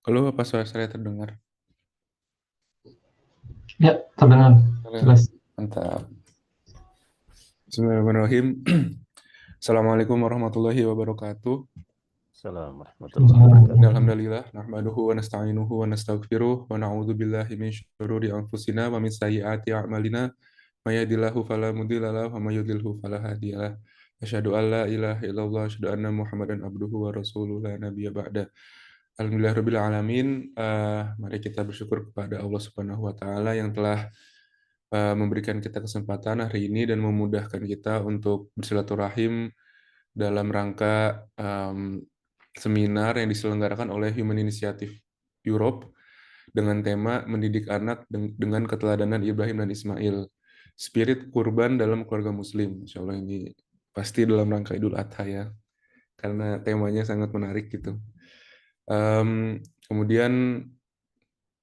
Halo, apa suara saya terdengar? Ya, terdengar Halo, jelas. mantap. Bismillahirrahmanirrahim. Assalamualaikum warahmatullahi wabarakatuh. Assalamualaikum warahmatullahi wabarakatuh. Alhamdulillah, nahmaduhu wa nasta'inuhu wa nastaghfiruh wa na'udzu billahi min syururi anfusina wa min sayyiati a'malina. May yahdihillahu fala mudilla lahu wa may yudlilhu fala hadiyalah. Asyhadu an la ilaha illallah, asyhadu anna Muhammadan abduhu wa rasuluh la nabiyya ba'da. Alhamdulillahirabbil alamin. Mari kita bersyukur kepada Allah Subhanahu wa taala yang telah memberikan kita kesempatan hari ini dan memudahkan kita untuk bersilaturahim dalam rangka seminar yang diselenggarakan oleh Human Initiative Europe dengan tema mendidik anak dengan keteladanan Ibrahim dan Ismail, spirit kurban dalam keluarga Muslim. Insya Allah ini pasti dalam rangka Idul Adha ya, karena temanya sangat menarik gitu. Kemudian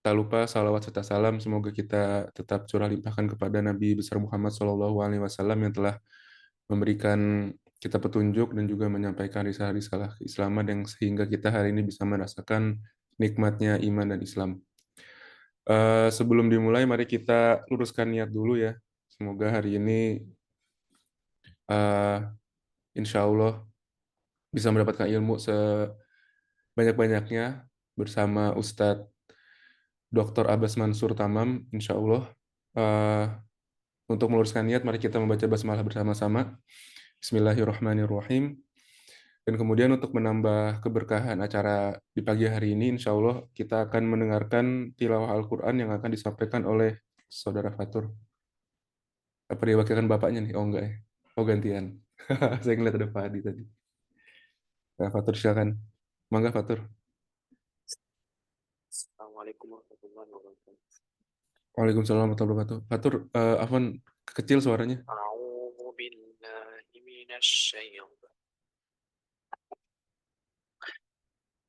tak lupa salawat serta salam semoga kita tetap curah limpahkan kepada Nabi besar Muhammad SAW yang telah memberikan kita petunjuk dan juga menyampaikan risalah-risalah keislaman yang sehingga kita hari ini bisa merasakan nikmatnya iman dan Islam. Sebelum dimulai, mari kita luruskan niat dulu ya. Semoga hari ini uh, insya Allah bisa mendapatkan ilmu sebanyak-banyaknya bersama Ustadz Dr. Abbas Mansur Tamam, insya Allah. Uh, untuk meluruskan niat, mari kita membaca basmalah bersama-sama. Bismillahirrahmanirrahim. Dan kemudian untuk menambah keberkahan acara di pagi hari ini, insya Allah kita akan mendengarkan tilawah Al-Quran yang akan disampaikan oleh Saudara Fatur. Apa diwakilkan bapaknya nih? Oh enggak ya. Oh gantian. Saya ngeliat ada Pak Adi tadi. Nah, Fatur silakan. Mangga Fatur. Assalamualaikum warahmatullahi wabarakatuh. Waalaikumsalam warahmatullahi wabarakatuh. Fatur, Afwan, kecil suaranya. أعوذ بالله من الشيطان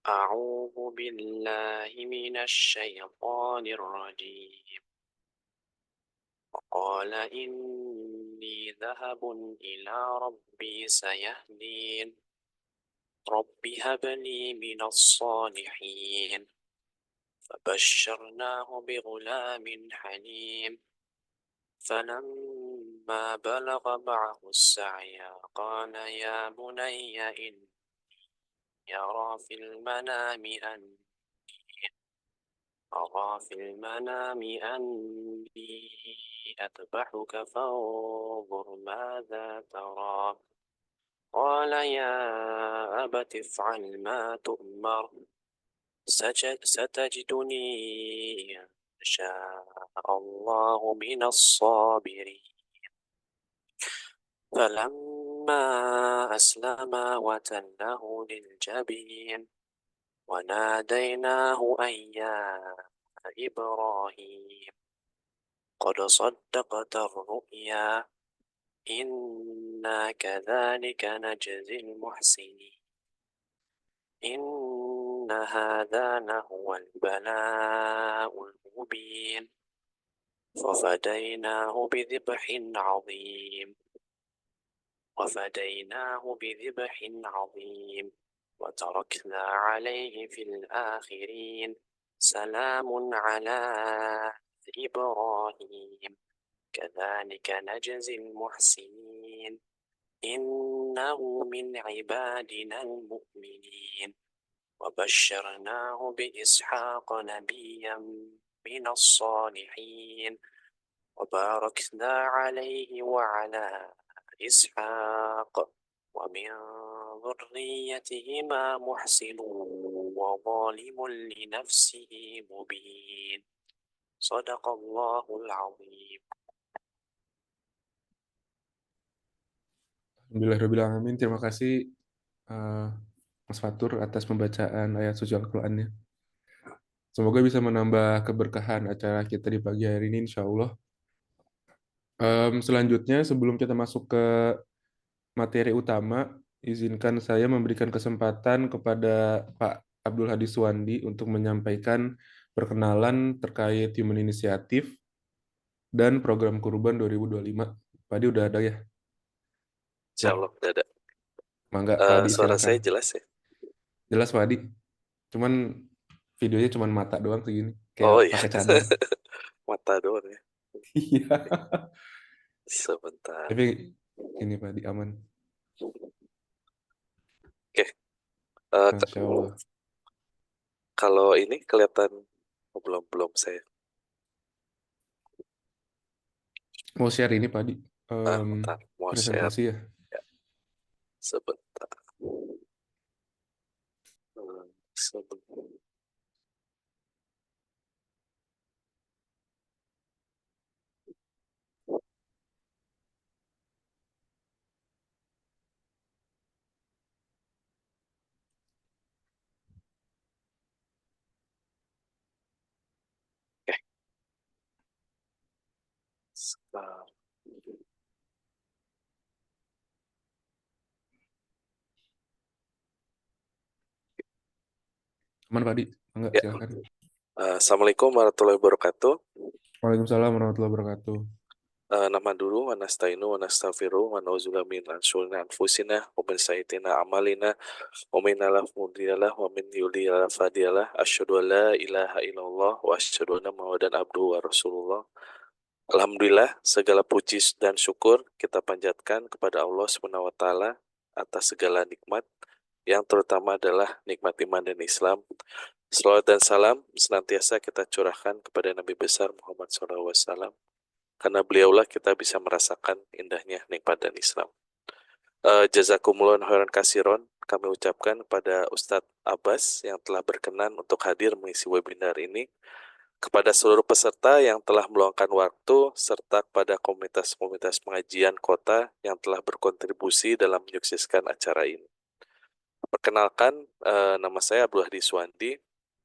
أعوذ بالله من الشيطان الرجيم. وقال إني ذهب إلى ربي سيهدين. رب هب لي من الصالحين. فبشرناه بغلام حليم. فلما بلغ معه السعي قال يا بني إني أرى في المنام أني أذبحك فانظر ماذا ترى. قال يا أبت افعل ما تؤمر. ستجدني إن شاء الله من الصابرين. فلما أسلما وتله للجبين وناديناه أن يا إبراهيم قد صدقت الرؤيا إنا كذلك نجزي المحسنين. إن هذا لهو البلاء المبين. ففديناه بذبح عظيم وتركنا عليه في الآخرين. سلام على إبراهيم كذلك نجزي المحسنين. إنه من عبادنا المؤمنين. وبشرناه بإسحاق نبيا من الصالحين. وباركنا عليه وعلى إسحاق ومن ذريتهما محسن وظالم لنفسه مبين. صدق الله العظيم. Alhamdulillahirrahmanirrahim. Terima kasih eh, Mas Fatur atas pembacaan ayat suci Al-Qurannya. Semoga bisa menambah keberkahan acara kita di pagi hari ini, insya Allah. Selanjutnya, sebelum kita masuk ke materi utama, izinkan saya memberikan kesempatan kepada Pak Abdul Hadi Suwandi untuk menyampaikan perkenalan terkait Human Initiative dan program Kurban 2025. Pak Adi udah ada ya? Insya Wah, Allah tidak ada. mangga Pak Adi Suara silakan. saya jelas ya? Jelas Pak Adi. Cuman videonya cuma mata doang segini, kayak Oh iya, pakai cadar. mata doang ya. Iya. Sebentar. Tapi ini Pak di aman. Oke, eh, k- Masya Allah. kalau ini kelihatan, oh, belum saya. Mau share ini Pak di Bentar, mau share. presentasi ya. Ya, sebentar. Sebentar. Oke, sebentar. Aman Pak di. Enggak, Ya, silakan. Assalamualaikum warahmatullahi wabarakatuh. Waalaikumsalam warahmatullahi wabarakatuh. Nama dulu wa nasta'inu wa nastaghfiruh wa na'udzubillahi min syururi anfusina wa min sayyiati a'malina wa min mudhillalah wa min yudhlil fadiyalah asyhadu an la ilaha illallah wa asyhadu anna muhammadan abduhu wa rasulullah. Alhamdulillah, segala puji dan syukur kita panjatkan kepada Allah Subhanahu wa taala atas segala nikmat, yang terutama adalah nikmat iman dan Islam. Salawat dan salam senantiasa kita curahkan kepada Nabi besar Muhammad SAW, karena beliaulah kita bisa merasakan indahnya nikmat dan Islam. Jazakumullah khairan kasiron kami ucapkan kepada Ustadz Abbas yang telah berkenan untuk hadir mengisi webinar ini, kepada seluruh peserta yang telah meluangkan waktu, serta kepada komunitas-komunitas pengajian kota yang telah berkontribusi dalam menyukseskan acara ini. Perkenalkan, nama saya Abdul Hadi Suwandi.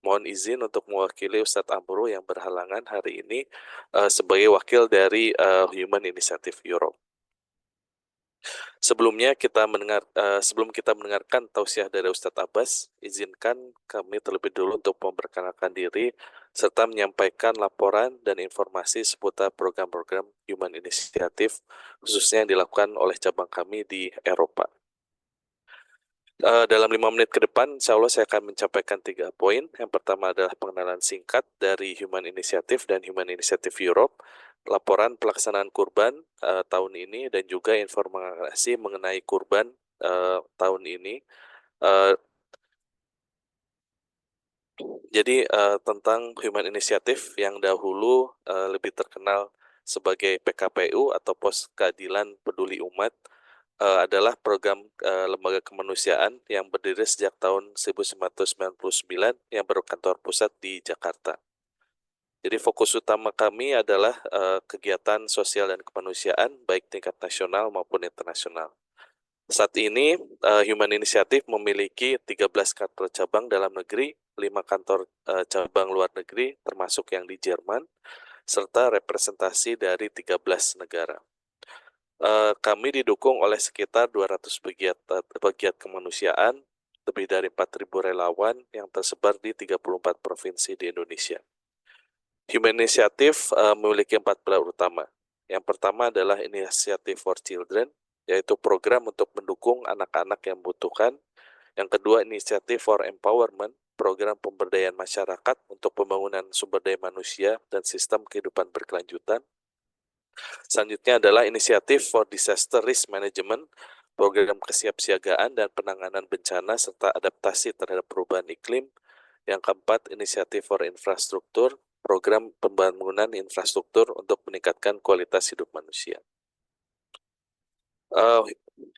Mohon izin untuk mewakili Ustadz Amro yang berhalangan hari ini sebagai wakil dari Human Initiative Europe. Sebelum kita mendengarkan tausiah dari Ustadz Abbas, izinkan kami terlebih dulu untuk memperkenalkan diri serta menyampaikan laporan dan informasi seputar program-program Human Initiative, khususnya yang dilakukan oleh cabang kami di Eropa. Dalam 5 menit ke depan, insya Allah saya akan menyampaikan 3 poin. Yang pertama adalah pengenalan singkat dari Human Initiative dan Human Initiative Europe, laporan pelaksanaan kurban tahun ini, dan juga informasi mengenai kurban tahun ini. Jadi tentang Human Initiative yang dahulu lebih terkenal sebagai PKPU atau Pos Keadilan Peduli Umat, adalah program lembaga kemanusiaan yang berdiri sejak tahun 1999 yang berkantor pusat di Jakarta. Jadi fokus utama kami adalah kegiatan sosial dan kemanusiaan baik tingkat nasional maupun internasional. Saat ini Human Initiative memiliki 13 kantor cabang dalam negeri, 5 kantor cabang luar negeri termasuk yang di Jerman, serta representasi dari 13 negara. Kami didukung oleh sekitar 200 pegiat kemanusiaan, lebih dari 4.000 relawan yang tersebar di 34 provinsi di Indonesia. Human Initiative memiliki 4 pilar utama. Yang pertama adalah Initiative for Children, yaitu program untuk mendukung anak-anak yang membutuhkan. Yang kedua, Initiative for Empowerment, program pemberdayaan masyarakat untuk pembangunan sumber daya manusia dan sistem kehidupan berkelanjutan. Selanjutnya adalah Inisiatif for Disaster Risk Management, program kesiapsiagaan dan penanganan bencana serta adaptasi terhadap perubahan iklim. Yang keempat, Inisiatif for Infrastruktur, program pembangunan infrastruktur untuk meningkatkan kualitas hidup manusia.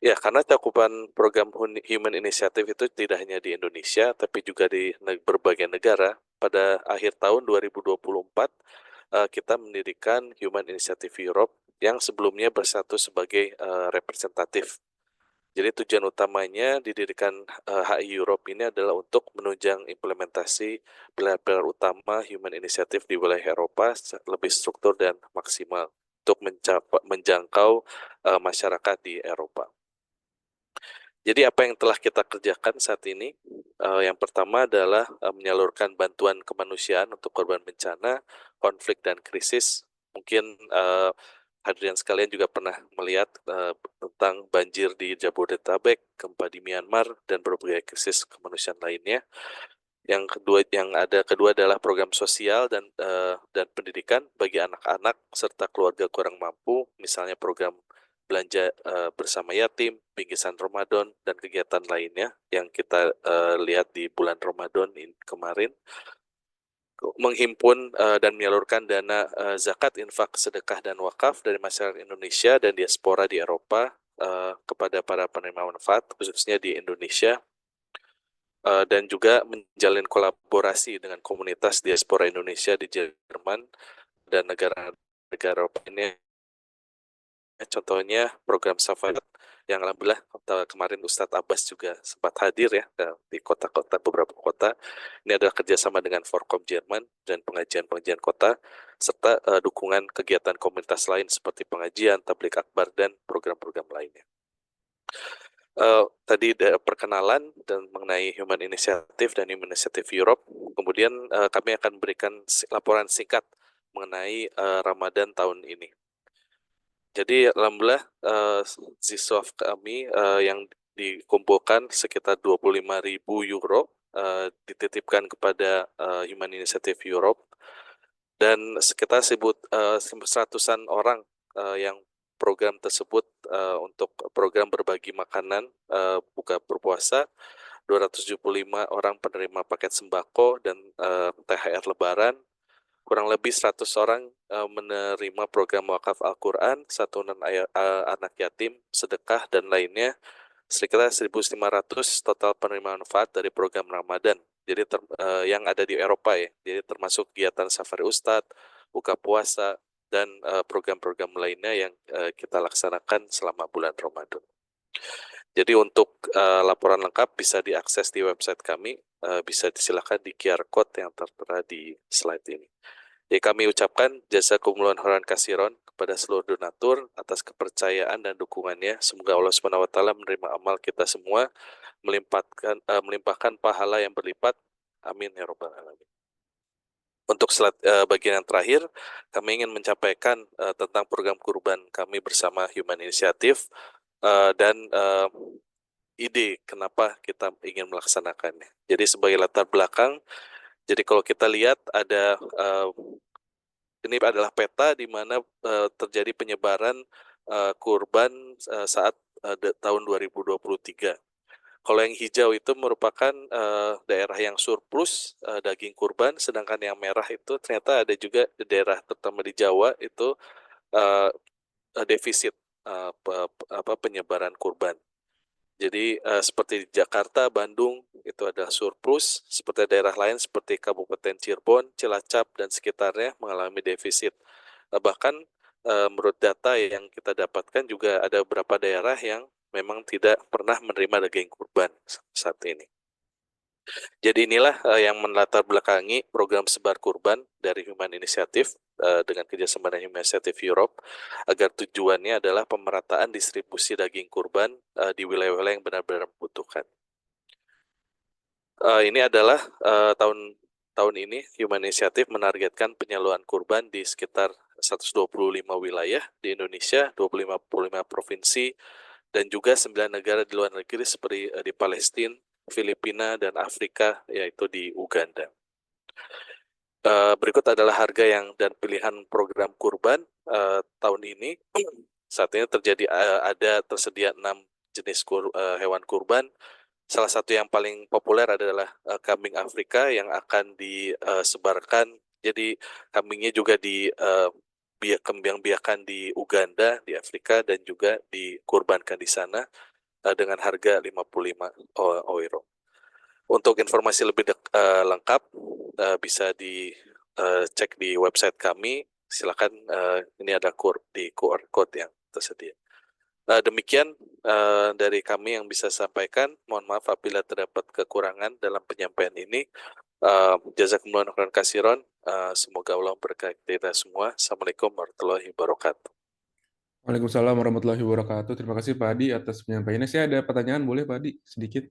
Ya, karena cakupan program Human Initiative itu tidak hanya di Indonesia, tapi juga di berbagai negara. Pada akhir tahun 2024, kita mendirikan Human Initiative Europe yang sebelumnya bersatu sebagai representatif. Jadi tujuan utamanya didirikan HI Europe ini adalah untuk menunjang implementasi pilar-pilar utama Human Initiative di wilayah Eropa lebih struktur dan maksimal untuk menjangkau masyarakat di Eropa. Jadi apa yang telah kita kerjakan saat ini? Yang pertama adalah menyalurkan bantuan kemanusiaan untuk korban bencana, konflik, dan krisis. Mungkin hadirin sekalian juga pernah melihat tentang banjir di Jabodetabek, gempa di Myanmar, dan berbagai krisis kemanusiaan lainnya. Yang kedua adalah program sosial dan pendidikan bagi anak-anak serta keluarga kurang mampu, misalnya program belanja bersama yatim, bingkisan Ramadan, dan kegiatan lainnya yang kita lihat di bulan Ramadan kemarin. Menghimpun dan menyalurkan dana zakat, infak, sedekah, dan wakaf dari masyarakat Indonesia dan diaspora di Eropa kepada para penerima manfaat, khususnya di Indonesia, dan juga menjalin kolaborasi dengan komunitas diaspora Indonesia di Jerman dan negara-negara Eropa ini. Contohnya program Safari yang alhamdulillah kemarin Ustadz Abbas juga sempat hadir ya di kota-kota, beberapa kota. Ini adalah kerjasama dengan Forkom Jerman dan pengajian-pengajian kota, serta dukungan kegiatan komunitas lain seperti pengajian, tabligh akbar, dan program-program lainnya. Tadi perkenalan dan mengenai Human Initiative dan Human Initiative Europe. Kemudian kami akan berikan laporan singkat mengenai Ramadan tahun ini. Jadi alhamdulillah ziswaf kami yang dikumpulkan sekitar 25.000 euro dititipkan kepada Human Initiative Europe, dan sekitar 100-an orang yang program tersebut untuk program berbagi makanan buka berpuasa, 275 orang penerima paket sembako dan THR Lebaran, kurang lebih 100 orang menerima program wakaf Al-Quran, santunan anak yatim, sedekah, dan lainnya. Sekitar 1.500 total penerima manfaat dari program Ramadan. Jadi yang ada di Eropa ya. Jadi termasuk kegiatan Safari Ustadz, buka puasa, dan program-program lainnya yang kita laksanakan selama bulan Ramadan. Jadi untuk laporan lengkap bisa diakses di website kami, bisa disilakan di QR code yang tertera di slide ini. Jadi kami ucapkan jazakumullah khairan katsiran kepada seluruh donatur atas kepercayaan dan dukungannya. Semoga Allah Subhanahu wa taala menerima amal kita semua, melimpahkan pahala yang berlipat. Amin ya rabbal alamin. Untuk bagian yang terakhir, kami ingin menyampaikan tentang program kurban kami bersama Human Initiative dan ide kenapa kita ingin melaksanakannya. Jadi sebagai latar belakang, jadi kalau kita lihat ada ini adalah peta di mana terjadi penyebaran kurban saat tahun 2023. Kalau yang hijau itu merupakan daerah yang surplus daging kurban, sedangkan yang merah itu ternyata ada juga daerah terutama di Jawa itu defisit penyebaran kurban. Jadi seperti di Jakarta, Bandung itu adalah surplus, seperti daerah lain seperti Kabupaten Cirebon, Cilacap, dan sekitarnya mengalami defisit. Bahkan menurut data yang kita dapatkan juga ada beberapa daerah yang memang tidak pernah menerima daging kurban saat ini. Jadi inilah yang melatar belakangi program sebar kurban dari Human Initiative dengan kerjasama dengan Human Initiative Europe, agar tujuannya adalah pemerataan distribusi daging kurban di wilayah-wilayah yang benar-benar membutuhkan. Ini adalah tahun ini Human Initiative menargetkan penyaluran kurban di sekitar 125 wilayah di Indonesia, 25 provinsi, dan juga 9 negara di luar negeri seperti di Palestina, Filipina, dan Afrika, yaitu di Uganda. Berikut adalah harga dan pilihan program kurban tahun ini. Saat ini tersedia 6 jenis hewan kurban. Salah satu yang paling populer adalah kambing Afrika yang akan disebarkan. Jadi kambingnya juga dikembang-biakan di Uganda, di Afrika, dan juga dikurbankan di sana dengan harga 55 euro. Untuk informasi lebih lengkap bisa dicek di website kami. Silakan, ini ada QR code yang tersedia. Demikian dari kami yang bisa sampaikan. Mohon maaf apabila terdapat kekurangan dalam penyampaian ini. Jazakumullah khairan katsiran. Semoga Allah memberkati kita semua. Assalamualaikum warahmatullahi wabarakatuh. Waalaikumsalam warahmatullahi wabarakatuh. Terima kasih Pak Adi atas penyampaiannya. Saya ada pertanyaan, boleh Pak Adi? Sedikit.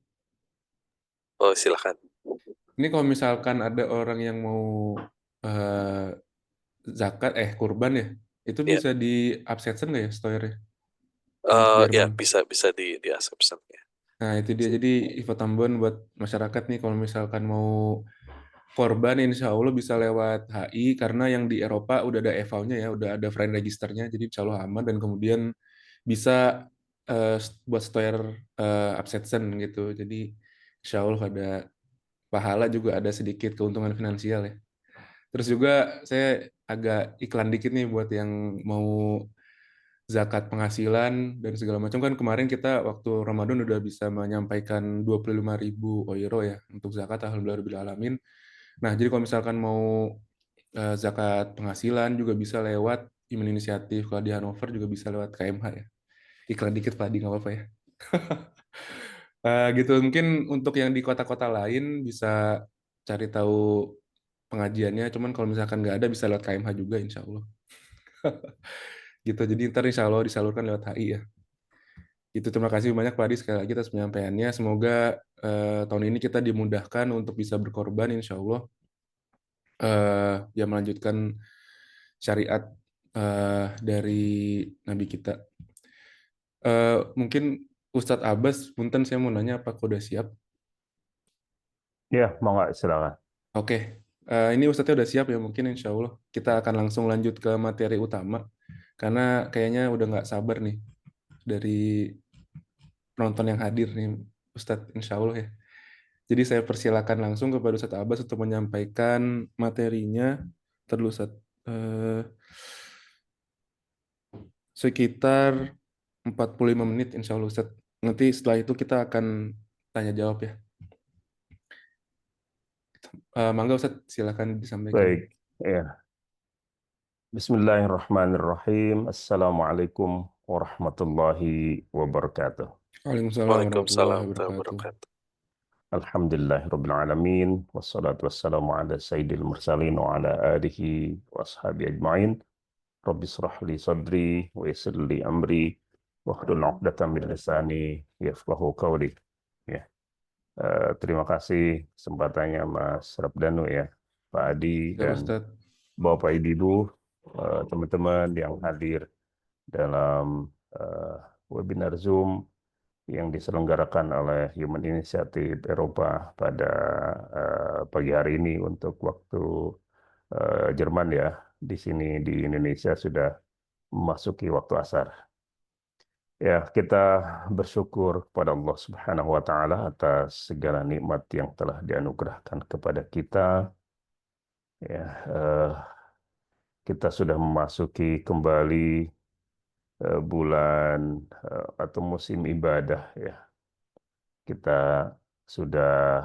Oh, silakan. Ini kalau misalkan ada orang yang mau eh, kurban ya, itu Ya, bisa di absensi nggak ya stoernya untuk Jerman? ya bisa di asumsikan ya. Nah, itu dia. Jadi info tambahan buat masyarakat nih kalau misalkan mau korban insya Allah bisa lewat HI karena yang di Eropa udah ada EVA-nya ya, udah ada friend registernya, jadi insya Allah aman dan kemudian bisa buat steuer absensen gitu. Jadi insya Allah ada pahala juga ada sedikit keuntungan finansial ya. Terus juga saya agak iklan dikit nih buat yang mau zakat penghasilan dan segala macam kan kemarin kita waktu Ramadan udah bisa menyampaikan 25.000 euro ya untuk zakat alhamdulillah alamin. Nah, jadi kalau misalkan mau zakat penghasilan juga bisa lewat Iman Inisiatif. Kalau di Hannover juga bisa lewat KMH ya. Iklan dikit Pak, di nggak apa-apa ya. Gitu, mungkin untuk yang di kota-kota lain bisa cari tahu pengajiannya. Cuman kalau misalkan nggak ada bisa lewat KMH juga insya Allah. Gitu, jadi ntar insya Allah disalurkan lewat HI ya. Itu terima kasih banyak Pak Adi sekali lagi atas penyampaiannya. Semoga tahun ini kita dimudahkan untuk bisa berkorban insya Allah. Ya melanjutkan syariat dari Nabi kita. Mungkin Ustadz Abbas, punten saya mau nanya apa udah siap? Ya, mau nggak silakan. Oke, ini Ustadznya udah siap ya mungkin insya Allah. Kita akan langsung lanjut ke materi utama. Karena kayaknya udah nggak sabar nih dari penonton yang hadir nih Ustadz insya Allah ya. Jadi saya persilakan langsung kepada Ustadz Abbas untuk menyampaikan materinya. Terus Ustadz, sekitar 45 menit insya Allah Ustadz. Nanti setelah itu kita akan tanya jawab ya. Mangga Ustadz, silakan disampaikan. Baik, ya. Bismillahirrahmanirrahim. Assalamualaikum warahmatullahi wabarakatuh. Waalaikumsalam warahmatullahi Waalaikumsalam warahmatullahi wabarakatuh. wabarakatuh. Alhamdulillahirabbil alamin wassalatu wassalamu ala sayyidil mursalin wa ala alihi wa ashabihi ajmain. Rabbi israh li sadri wa yassir li amri wahlul 'uqdatam min lisani yafqahu qawli. Ya. Terima kasih kesempatannya Mas Rabdanu ya, Pak Adi Ya dan Ustadz. Bapak Ibu, teman-teman yang hadir dalam webinar Zoom yang diselenggarakan oleh Human Initiative Eropa pada pagi hari ini untuk waktu Jerman ya. Di sini di Indonesia sudah memasuki waktu asar. Ya, kita bersyukur kepada Allah Subhanahu wa taala atas segala nikmat yang telah dianugerahkan kepada kita. Ya, kita sudah memasuki kembali bulan atau musim ibadah ya. Kita sudah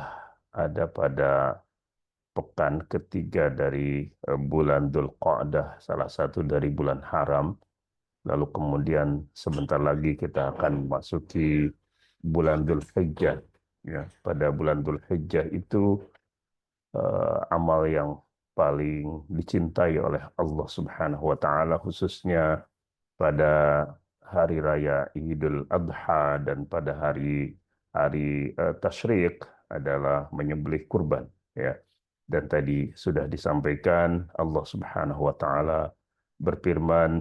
ada pada pekan ketiga dari bulan Dzulqa'dah, salah satu dari bulan haram. Lalu kemudian sebentar lagi kita akan memasuki bulan Dzulhijjah. Ya, pada bulan Dzulhijjah itu amal yang paling dicintai oleh Allah Subhanahu wa taala, khususnya pada hari raya Idul Adha dan pada hari tasyrik adalah menyembelih kurban ya. Dan tadi sudah disampaikan Allah Subhanahu wa taala berfirman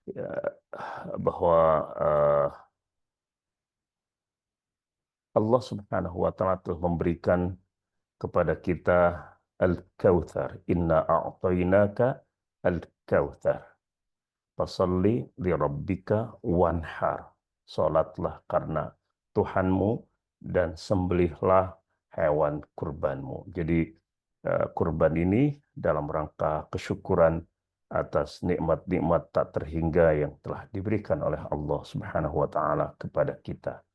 ya, bahwa Allah Subhanahu wa taala telah memberikan kepada kita Al-Kautsar. Inna a'tainaka Al-Kautsar. Fasalli li rabbika wanhar. Salatlah karena Tuhanmu dan sembelihlah hewan kurbanmu. Jadi kurban ini dalam rangka kesyukuran atas nikmat-nikmat tak terhingga yang telah diberikan oleh Allah Subhanahu wa taala kepada kita.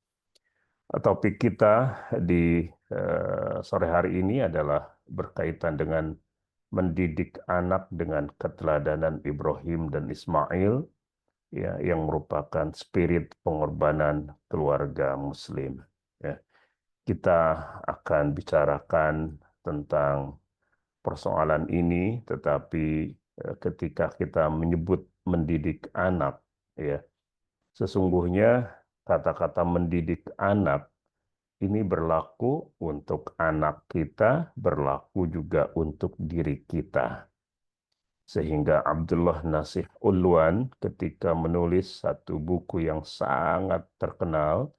Topik kita di sore hari ini adalah berkaitan dengan mendidik anak dengan keteladanan Ibrahim dan Ismail ya, yang merupakan spirit pengorbanan keluarga Muslim. Ya. Kita akan bicarakan tentang persoalan ini, tetapi ketika kita menyebut mendidik anak, ya, sesungguhnya kata-kata mendidik anak ini berlaku untuk anak kita, berlaku juga untuk diri kita. Sehingga Abdullah Nasih Ulwan ketika menulis satu buku yang sangat terkenal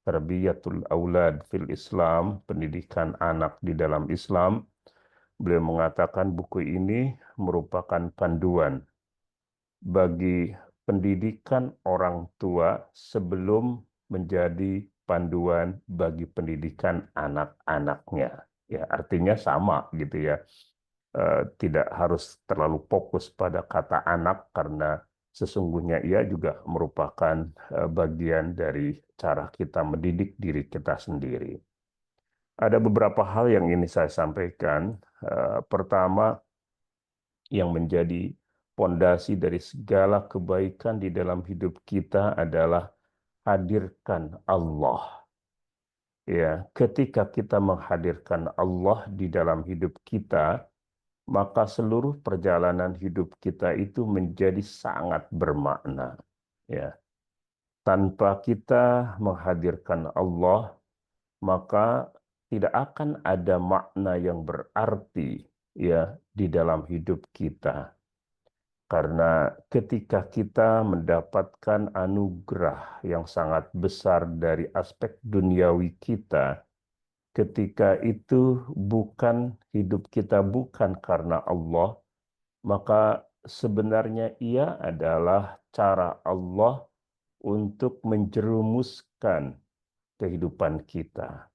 Tarbiyatul Aulad fil Islam, pendidikan anak di dalam Islam. Beliau mengatakan buku ini merupakan panduan bagi pendidikan orang tua sebelum menjadi panduan bagi pendidikan anak-anaknya. Ya, artinya sama gitu ya. Tidak harus terlalu fokus pada kata anak karena sesungguhnya ia juga merupakan bagian dari cara kita mendidik diri kita sendiri. Ada beberapa hal yang ingin saya sampaikan. Pertama, yang menjadi pondasi dari segala kebaikan di dalam hidup kita adalah hadirkan Allah. Ya, ketika kita menghadirkan Allah di dalam hidup kita, maka seluruh perjalanan hidup kita itu menjadi sangat bermakna. Ya, tanpa kita menghadirkan Allah, maka tidak akan ada makna yang berarti ya di dalam hidup kita. Karena ketika kita mendapatkan anugerah yang sangat besar dari aspek duniawi kita, ketika itu hidup kita bukan karena Allah, maka sebenarnya ia adalah cara Allah untuk menjerumuskan kehidupan kita.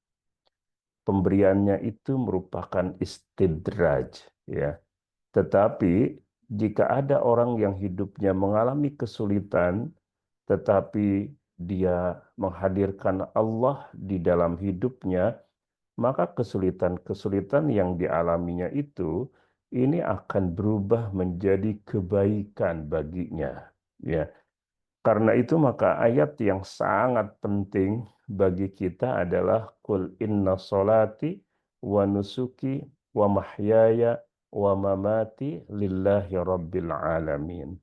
Pemberiannya itu merupakan istidraj, ya. Tetapi jika ada orang yang hidupnya mengalami kesulitan, tetapi dia menghadirkan Allah di dalam hidupnya, maka kesulitan-kesulitan yang dialaminya itu ini akan berubah menjadi kebaikan baginya. Ya, karena itu maka ayat yang sangat penting bagi kita adalah Qul inna solati wa nusuki wa mahyaya wa mamati lillahi rabbil alamin.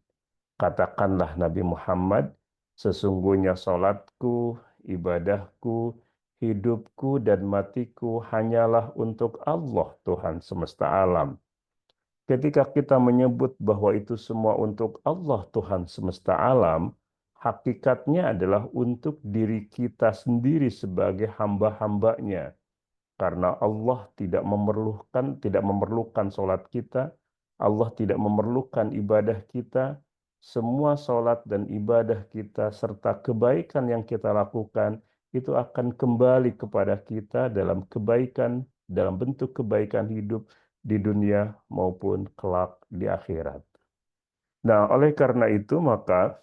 Katakanlah Nabi Muhammad, sesungguhnya solatku, ibadahku, hidupku dan matiku hanyalah untuk Allah Tuhan semesta alam. Ketika kita menyebut bahwa itu semua untuk Allah Tuhan semesta alam, hakikatnya adalah untuk diri kita sendiri sebagai hamba-hambanya. Karena Allah tidak memerlukan sholat kita, Allah tidak memerlukan ibadah kita, semua sholat dan ibadah kita serta kebaikan yang kita lakukan itu akan kembali kepada kita dalam kebaikan, dalam bentuk kebaikan hidup di dunia maupun kelak di akhirat. Nah, oleh karena itu maka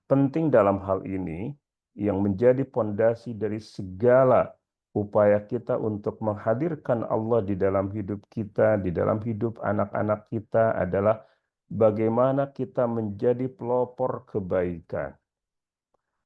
penting dalam hal ini yang menjadi pondasi dari segala upaya kita untuk menghadirkan Allah di dalam hidup kita, di dalam hidup anak-anak kita adalah bagaimana kita menjadi pelopor kebaikan.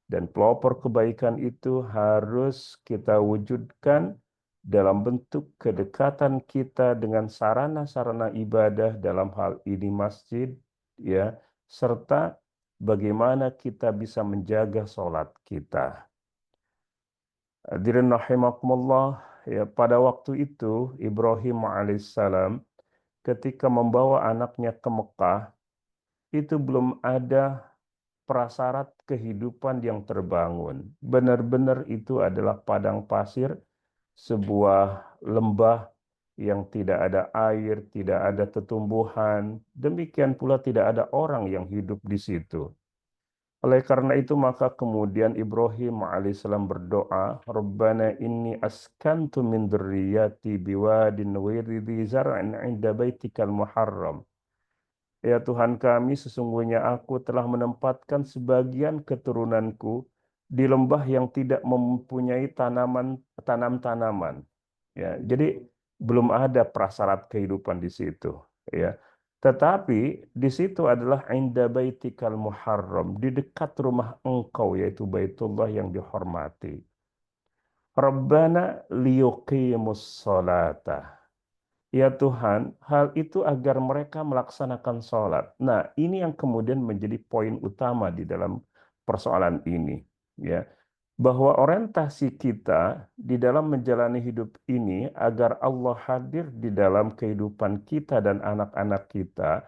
Dan pelopor kebaikan itu harus kita wujudkan dalam bentuk kedekatan kita dengan sarana-sarana ibadah dalam hal ini masjid, ya, serta bagaimana kita bisa menjaga sholat kita. Hadirin rahimakumullah, ya, pada waktu itu Ibrahim alaihissalam ketika membawa anaknya ke Mekah, itu belum ada prasyarat kehidupan yang terbangun. Benar-benar itu adalah padang pasir, sebuah lembah yang tidak ada air, tidak ada tetumbuhan. Demikian pula tidak ada orang yang hidup di situ. Oleh karena itu maka kemudian Ibrahim alaihissalam berdoa, Rabbana inni askantu min dzurriyyati biwadin ghairi dzi zar'in 'inda baitikal muharram. Ya Tuhan kami, sesungguhnya aku telah menempatkan sebagian keturunanku di lembah yang tidak mempunyai tanam-tanaman. Ya, jadi belum ada prasyarat kehidupan di situ. Ya, tetapi di situ adalah inda baitikal muharram, di dekat rumah engkau yaitu Baitullah yang dihormati. Rabbana liyuqimus sholata. Ya Tuhan, hal itu agar mereka melaksanakan sholat. Nah, ini yang kemudian menjadi poin utama di dalam persoalan ini. Ya, bahwa orientasi kita di dalam menjalani hidup ini agar Allah hadir di dalam kehidupan kita dan anak-anak kita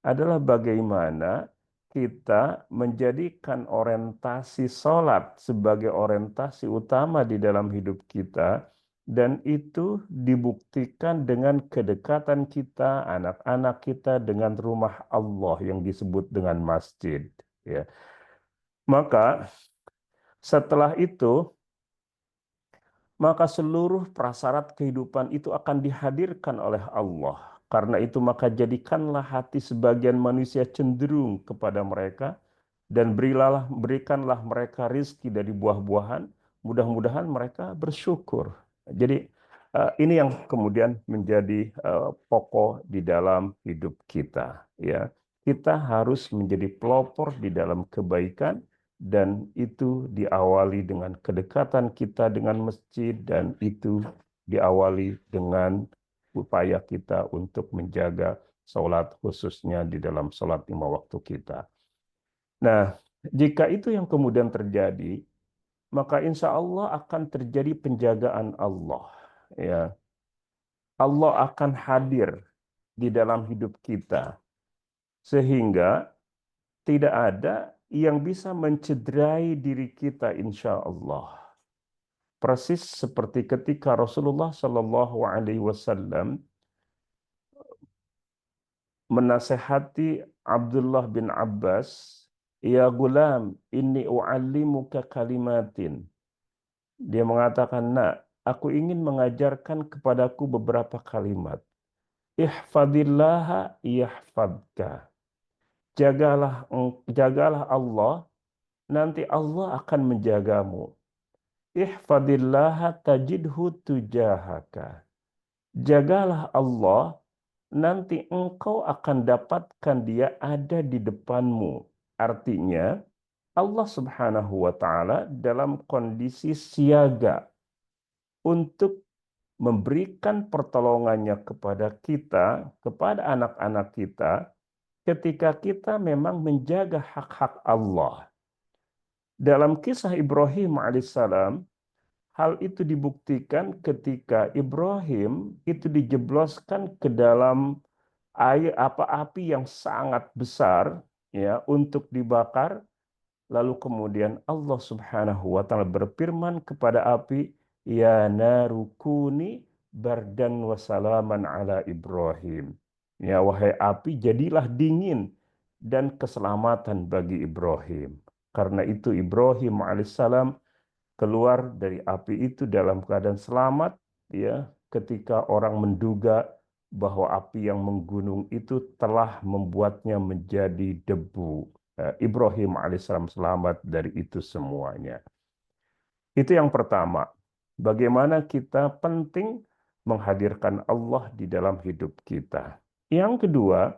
adalah bagaimana kita menjadikan orientasi sholat sebagai orientasi utama di dalam hidup kita, dan itu dibuktikan dengan kedekatan kita, anak-anak kita dengan rumah Allah yang disebut dengan masjid. Ya. Maka setelah itu, maka seluruh prasyarat kehidupan itu akan dihadirkan oleh Allah. Karena itu maka jadikanlah hati sebagian manusia cenderung kepada mereka, dan berikanlah mereka rizki dari buah-buahan, mudah-mudahan mereka bersyukur. Jadi ini yang kemudian menjadi pokok di dalam hidup kita. Ya, kita harus menjadi pelopor di dalam kebaikan, dan itu diawali dengan kedekatan kita dengan masjid, dan itu diawali dengan upaya kita untuk menjaga sholat, khususnya di dalam sholat 5 waktu kita. Nah, jika itu yang kemudian terjadi, maka insya Allah akan terjadi penjagaan Allah. Ya, Allah akan hadir di dalam hidup kita, sehingga tidak ada yang bisa mencederai diri kita insya Allah. Persis seperti ketika Rasulullah Shallallahu Alaihi Wasallam menasehati Abdullah bin Abbas, "Ya gulam, inni u'allimuka kalimatin." Dia mengatakan, "Nak, aku ingin mengajarkan kepadaku beberapa kalimat. Ihfadillaha yahfadka." Jagalah Allah, nanti Allah akan menjagamu. Ihfadillaha tajidhu tujahaka. Jagalah Allah, nanti engkau akan dapatkan dia ada di depanmu. Artinya, Allah Subhanahu wa Ta'ala dalam kondisi siaga untuk memberikan pertolongannya kepada kita, kepada anak-anak kita, ketika kita memang menjaga hak-hak Allah. Dalam kisah Ibrahim alaihissalam, hal itu dibuktikan ketika Ibrahim itu dijebloskan ke dalam api yang sangat besar, ya, untuk dibakar. Lalu kemudian Allah Subhanahu wa Ta'ala berfirman kepada api, "Ya narukuni bardan wa salaman ala Ibrahim." Ya, wahai api, jadilah dingin dan keselamatan bagi Ibrahim. Karena itu Ibrahim alaihissalam keluar dari api itu dalam keadaan selamat, ya, ketika orang menduga bahwa api yang menggunung itu telah membuatnya menjadi debu. Ibrahim alaihissalam selamat dari itu semuanya. Itu yang pertama. Bagaimana kita penting menghadirkan Allah di dalam hidup kita. Yang kedua,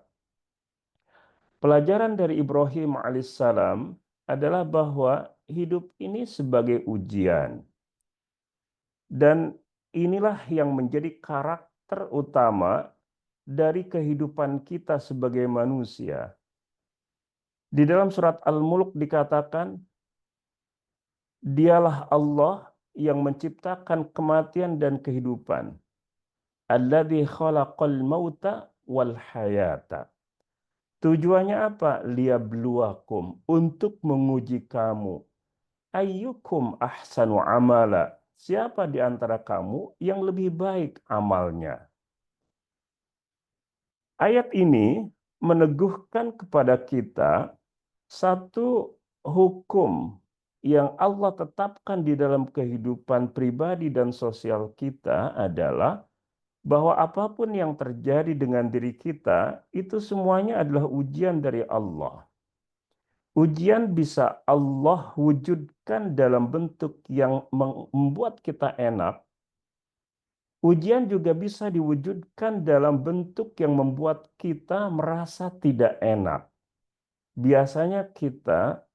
pelajaran dari Ibrahim alaihissalam adalah bahwa hidup ini sebagai ujian. Dan inilah yang menjadi karakter utama dari kehidupan kita sebagai manusia. Di dalam surat Al-Mulk dikatakan, "Dialah Allah yang menciptakan kematian dan kehidupan. Alladzi khalaqal mauta wal hayata." Tujuannya apa? Liyabluwakum, untuk menguji kamu. Ayyukum ahsanu amala. Siapa di antara kamu yang lebih baik amalnya? Ayat ini meneguhkan kepada kita satu hukum yang Allah tetapkan di dalam kehidupan pribadi dan sosial kita adalah bahwa apapun yang terjadi dengan diri kita, itu semuanya adalah ujian dari Allah. Ujian bisa Allah wujudkan dalam bentuk yang membuat kita enak. Ujian juga bisa diwujudkan dalam bentuk yang membuat kita merasa tidak enak. Biasanya kita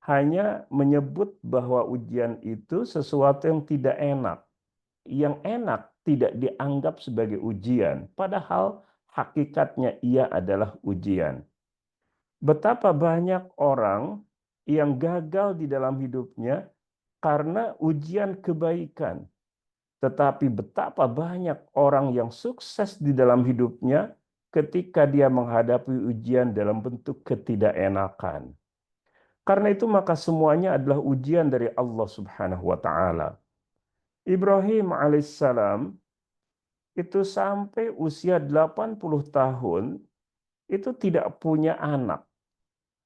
hanya menyebut bahwa ujian itu sesuatu yang tidak enak. Yang enak tidak dianggap sebagai ujian, padahal hakikatnya ia adalah ujian. Betapa banyak orang yang gagal di dalam hidupnya karena ujian kebaikan. Tetapi betapa banyak orang yang sukses di dalam hidupnya ketika dia menghadapi ujian dalam bentuk ketidakenakan. Karena itu maka semuanya adalah ujian dari Allah Subhanahu wa taala. Ibrahim alaihissalam itu sampai usia 80 tahun itu tidak punya anak.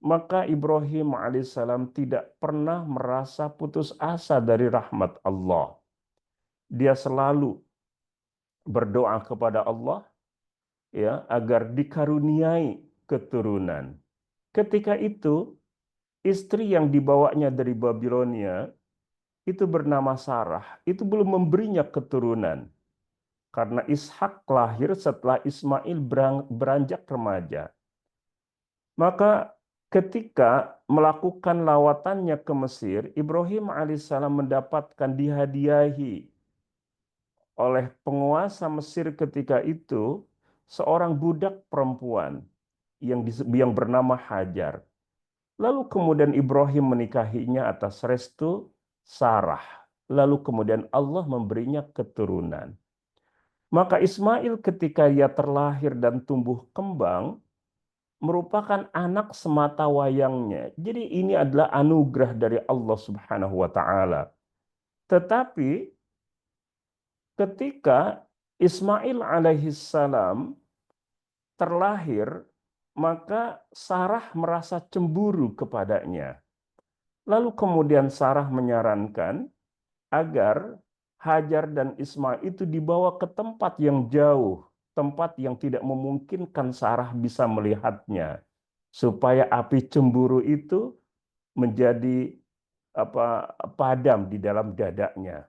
Maka Ibrahim alaihissalam tidak pernah merasa putus asa dari rahmat Allah. Dia selalu berdoa kepada Allah ya agar dikaruniai keturunan. Ketika itu istri yang dibawanya dari Babilonia itu bernama Sarah, itu belum memberinya keturunan. Karena Ishak lahir setelah Ismail beranjak remaja. Maka ketika melakukan lawatannya ke Mesir, Ibrahim alaihissalam mendapatkan dihadiahi oleh penguasa Mesir ketika itu seorang budak perempuan yang bernama Hajar. Lalu kemudian Ibrahim menikahinya atas restu Sarah. Lalu kemudian Allah memberinya keturunan. Maka Ismail ketika ia terlahir dan tumbuh kembang merupakan anak semata wayangnya. Jadi ini adalah anugerah dari Allah Subhanahu wa taala. Tetapi ketika Ismail alaihissalam terlahir, maka Sarah merasa cemburu kepadanya. Lalu kemudian Sarah menyarankan agar Hajar dan Ismail itu dibawa ke tempat yang jauh, tempat yang tidak memungkinkan Sarah bisa melihatnya, supaya api cemburu itu menjadi padam di dalam dadanya.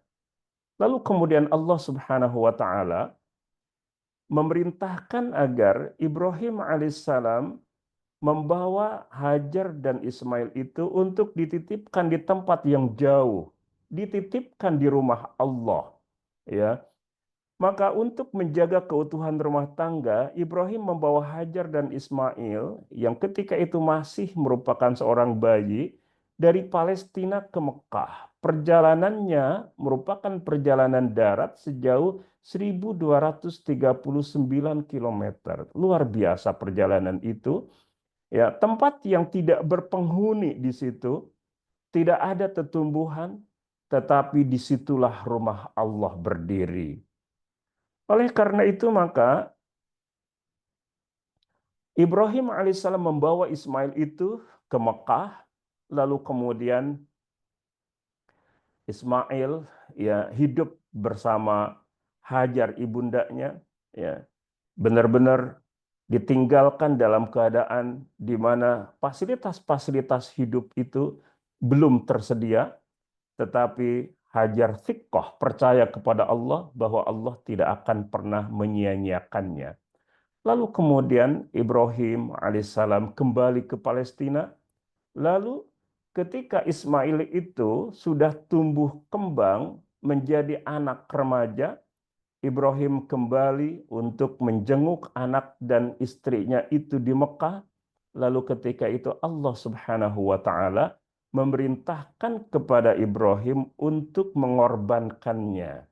Lalu kemudian Allah Subhanahu wa taala memerintahkan agar Ibrahim alaihissalam membawa Hajar dan Ismail itu untuk dititipkan di tempat yang jauh, dititipkan di rumah Allah, ya. Maka untuk menjaga keutuhan rumah tangga, Ibrahim membawa Hajar dan Ismail yang ketika itu masih merupakan seorang bayi dari Palestina ke Mekah. Perjalanannya merupakan perjalanan darat sejauh 1239 km. Luar biasa perjalanan itu. Ya, tempat yang tidak berpenghuni di situ, tidak ada tetumbuhan, tetapi disitulah rumah Allah berdiri. Oleh karena itu maka Ibrahim alaihissalam membawa Ismail itu ke Mekah, lalu kemudian Ismail ya hidup bersama Hajar ibundanya, ya benar-benar ditinggalkan dalam keadaan di mana fasilitas-fasilitas hidup itu belum tersedia, tetapi Hajar thiqah, percaya kepada Allah bahwa Allah tidak akan pernah menyia-nyiakannya. Lalu kemudian Ibrahim alaihissalam kembali ke Palestina. Lalu ketika Ismail itu sudah tumbuh kembang menjadi anak remaja, Ibrahim kembali untuk menjenguk anak dan istrinya itu di Mekah. Lalu ketika itu Allah Subhanahu wa taala memerintahkan kepada Ibrahim untuk mengorbankannya.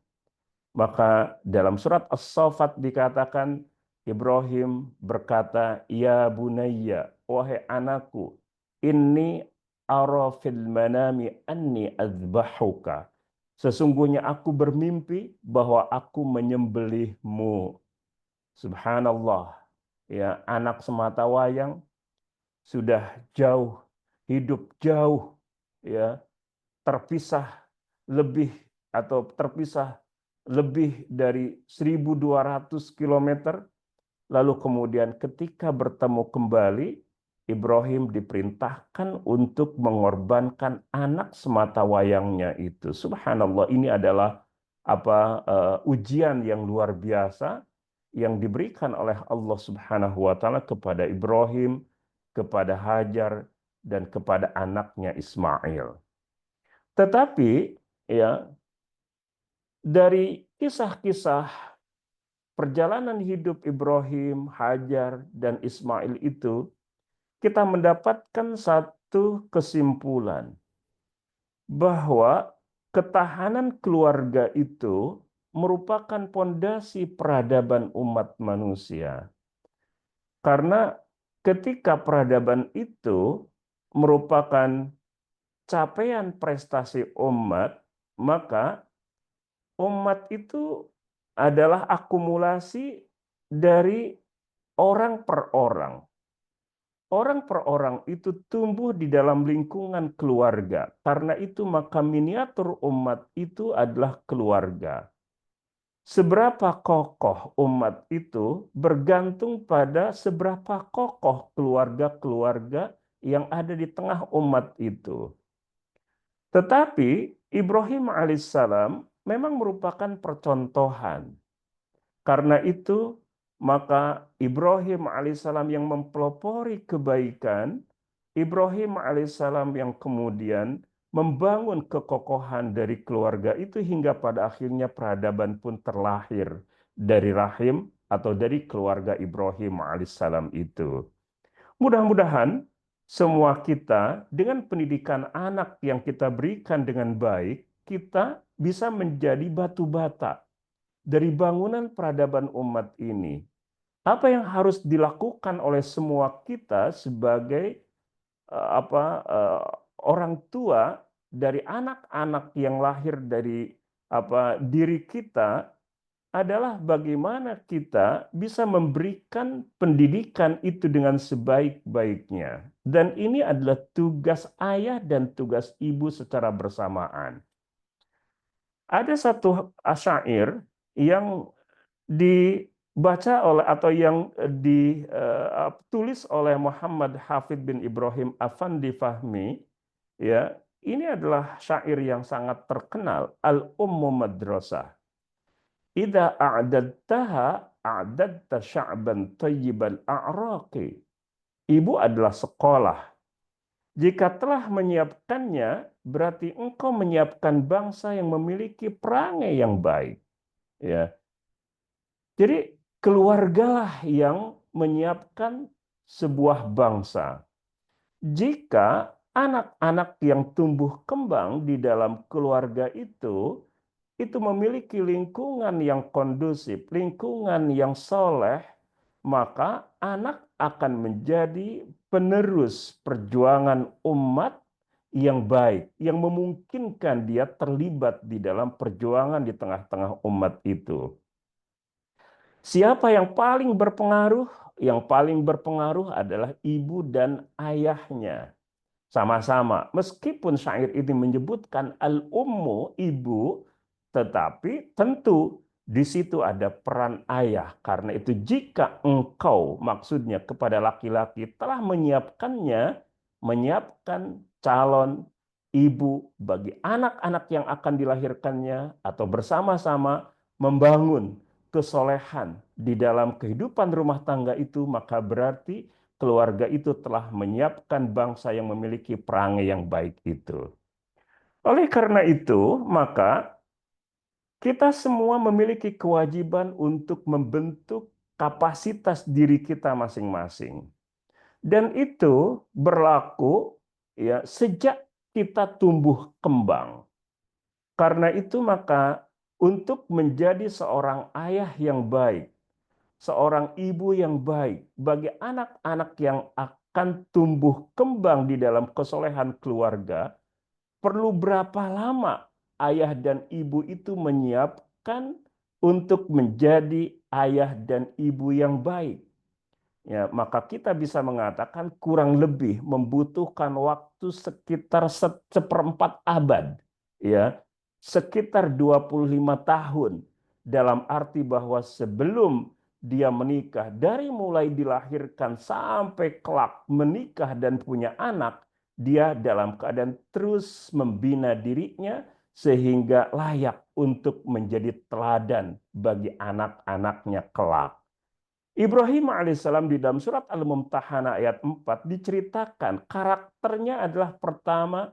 Maka dalam surat As-Saffat dikatakan Ibrahim berkata, "Ya bunayya, wahai anakku, inni ara fil manami anni azbahuka." Sesungguhnya aku bermimpi bahwa aku menyembelihmu. Subhanallah. Ya, anak semata wayang sudah jauh, hidup jauh, ya, terpisah lebih dari 1200 km. Lalu kemudian ketika bertemu kembali, Ibrahim diperintahkan untuk mengorbankan anak semata wayangnya itu. Subhanallah, ini adalah ujian yang luar biasa yang diberikan oleh Allah Subhanahu wa taala kepada Ibrahim, kepada Hajar, dan kepada anaknya Ismail. Tetapi ya dari kisah-kisah perjalanan hidup Ibrahim, Hajar, dan Ismail itu kita mendapatkan satu kesimpulan bahwa ketahanan keluarga itu merupakan pondasi peradaban umat manusia. Karena ketika peradaban itu merupakan capaian prestasi umat, maka umat itu adalah akumulasi dari orang per orang. Orang per orang itu tumbuh di dalam lingkungan keluarga. Karena itu maka miniatur umat itu adalah keluarga. Seberapa kokoh umat itu bergantung pada seberapa kokoh keluarga-keluarga yang ada di tengah umat itu. Tetapi Ibrahim alaihissalam memang merupakan percontohan. Karena itu, maka Ibrahim alaihissalam yang mempelopori kebaikan, Ibrahim alaihissalam yang kemudian membangun kekokohan dari keluarga itu hingga pada akhirnya peradaban pun terlahir dari rahim atau dari keluarga Ibrahim alaihissalam itu. Mudah-mudahan semua kita dengan pendidikan anak yang kita berikan dengan baik, kita bisa menjadi batu bata dari bangunan peradaban umat ini. Apa yang harus dilakukan oleh semua kita sebagai orang tua dari anak-anak yang lahir dari diri kita adalah bagaimana kita bisa memberikan pendidikan itu dengan sebaik-baiknya. Dan ini adalah tugas ayah dan tugas ibu secara bersamaan. Ada satu syair yang dibaca oleh atau yang ditulis oleh Muhammad Hafid bin Ibrahim Afandi Fahmi, ya, ini adalah syair yang sangat terkenal, Al-Ummu Madrasah. Idza a'dadtaha a'dadta sya'ban thayyibal a'raqi. Ibu adalah sekolah. Jika telah menyiapkannya, berarti engkau menyiapkan bangsa yang memiliki perangai yang baik. Ya. Jadi keluargalah yang menyiapkan sebuah bangsa. Jika anak-anak yang tumbuh kembang di dalam keluarga itu memiliki lingkungan yang kondusif, lingkungan yang soleh, maka anak akan menjadi penerus perjuangan umat yang baik, yang memungkinkan dia terlibat di dalam perjuangan di tengah-tengah umat itu. Siapa yang paling berpengaruh? Yang paling berpengaruh adalah ibu dan ayahnya. Sama-sama, meskipun syair ini menyebutkan al-ummu, ibu, tetapi tentu di situ ada peran ayah. Karena itu jika engkau, maksudnya kepada laki-laki, telah menyiapkan calon ibu bagi anak-anak yang akan dilahirkannya, atau bersama-sama membangun kesolehan di dalam kehidupan rumah tangga itu, maka berarti keluarga itu telah menyiapkan bangsa yang memiliki perangai yang baik itu. Oleh karena itu, maka kita semua memiliki kewajiban untuk membentuk kapasitas diri kita masing-masing. Dan itu berlaku ya sejak kita tumbuh kembang. Karena itu maka untuk menjadi seorang ayah yang baik, seorang ibu yang baik bagi anak-anak yang akan tumbuh kembang di dalam kesolehan keluarga, perlu berapa lama ayah dan ibu itu menyiapkan untuk menjadi ayah dan ibu yang baik? Ya, maka kita bisa mengatakan kurang lebih membutuhkan waktu sekitar seperempat abad, ya, sekitar 25 tahun, dalam arti bahwa sebelum dia menikah, dari mulai dilahirkan sampai kelak menikah dan punya anak, dia dalam keadaan terus membina dirinya sehingga layak untuk menjadi teladan bagi anak-anaknya kelak. Ibrahim alaihissalam di dalam surat Al-Mumtahanah ayat 4 diceritakan karakternya adalah pertama,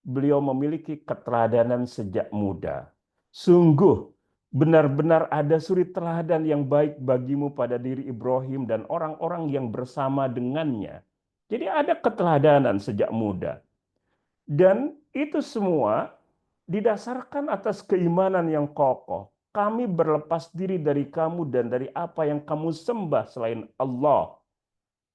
beliau memiliki keteladanan sejak muda. Sungguh benar-benar ada suri teladan yang baik bagimu pada diri Ibrahim dan orang-orang yang bersama dengannya. Jadi ada keteladanan sejak muda. Dan itu semua didasarkan atas keimanan yang kokoh. Kami berlepas diri dari kamu dan dari apa yang kamu sembah selain Allah.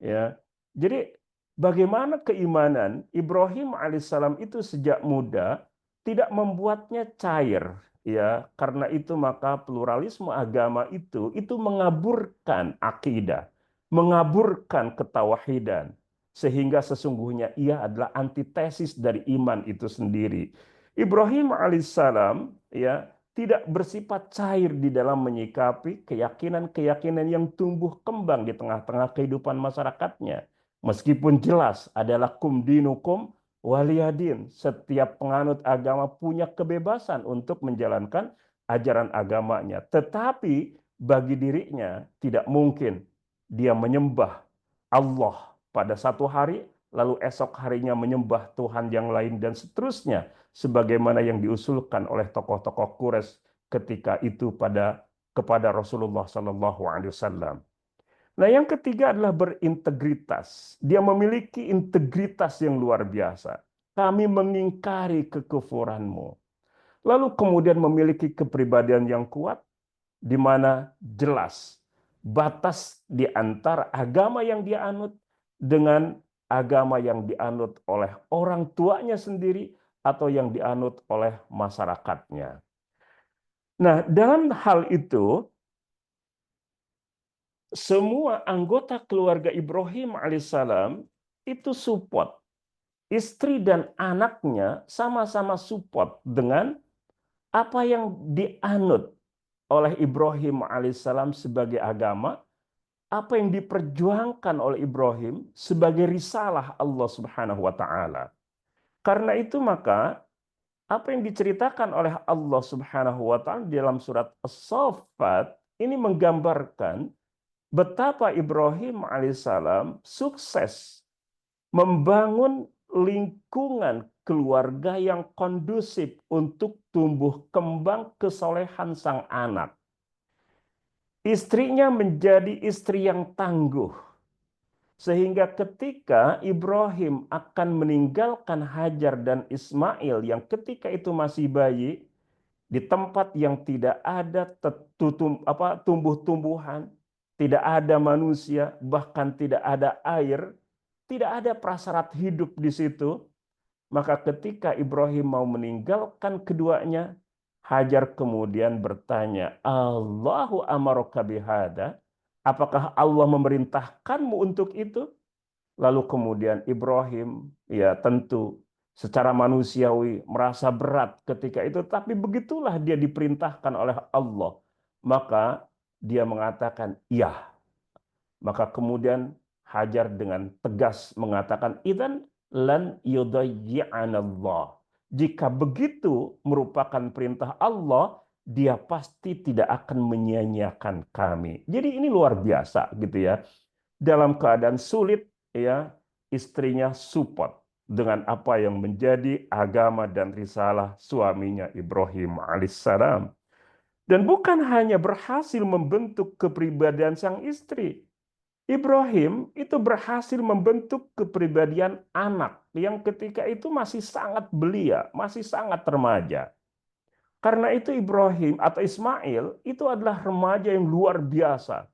Ya. Jadi bagaimana keimanan Ibrahim alaihissalam itu sejak muda tidak membuatnya cair, ya. Karena itu maka pluralisme agama itu mengaburkan akidah, mengaburkan ketauhidan, sehingga sesungguhnya ia adalah antitesis dari iman itu sendiri. Ibrahim alaihissalam, ya, tidak bersifat cair di dalam menyikapi keyakinan-keyakinan yang tumbuh kembang di tengah-tengah kehidupan masyarakatnya. Meskipun jelas adalah kum dinukum waliyadin. Setiap penganut agama punya kebebasan untuk menjalankan ajaran agamanya. Tetapi bagi dirinya tidak mungkin dia menyembah Allah pada satu hari, lalu esok harinya menyembah Tuhan yang lain dan seterusnya, sebagaimana yang diusulkan oleh tokoh-tokoh Quraisy ketika itu kepada Rasulullah Sallallahu Alaihi Wasallam. Nah, yang ketiga adalah berintegritas. Dia memiliki integritas yang luar biasa. Kami mengingkari kekufuranmu. Lalu kemudian memiliki kepribadian yang kuat, di mana jelas batas di antara agama yang dia anut dengan agama yang dianut oleh orang tuanya sendiri atau yang dianut oleh masyarakatnya. Nah, dalam hal itu, semua anggota keluarga Ibrahim alaihissalam itu support. Istri dan anaknya sama-sama support dengan apa yang dianut oleh Ibrahim alaihissalam sebagai agama, apa yang diperjuangkan oleh Ibrahim sebagai risalah Allah Subhanahu wa taala. Karena itu maka apa yang diceritakan oleh Allah Subhanahu wa taala dalam surat As-Saffat ini menggambarkan betapa Ibrahim alaihissalam sukses membangun lingkungan keluarga yang kondusif untuk tumbuh kembang kesolehan sang anak. Istrinya menjadi istri yang tangguh, sehingga ketika Ibrahim akan meninggalkan Hajar dan Ismail yang ketika itu masih bayi, di tempat yang tidak ada tumbuh-tumbuhan, tidak ada manusia, bahkan tidak ada air, tidak ada prasyarat hidup di situ. Maka ketika Ibrahim mau meninggalkan keduanya, Hajar kemudian bertanya, Allahu amaraka bihada? Apakah Allah memerintahkanmu untuk itu? Lalu kemudian Ibrahim, ya tentu secara manusiawi merasa berat ketika itu, tapi begitulah dia diperintahkan oleh Allah. Maka dia mengatakan, iya. Maka kemudian Hajar dengan tegas mengatakan, idzan lan yudayyi'anallah. Jika begitu merupakan perintah Allah, dia pasti tidak akan menyia-nyiakan kami. Jadi ini luar biasa gitu ya. Dalam keadaan sulit, ya, istrinya support dengan apa yang menjadi agama dan risalah suaminya Ibrahim alaihissalam. Dan bukan hanya berhasil membentuk kepribadian sang istri, Ibrahim itu berhasil membentuk kepribadian anak yang ketika itu masih sangat belia, masih sangat remaja. Karena itu Ibrahim atau Ismail itu adalah remaja yang luar biasa.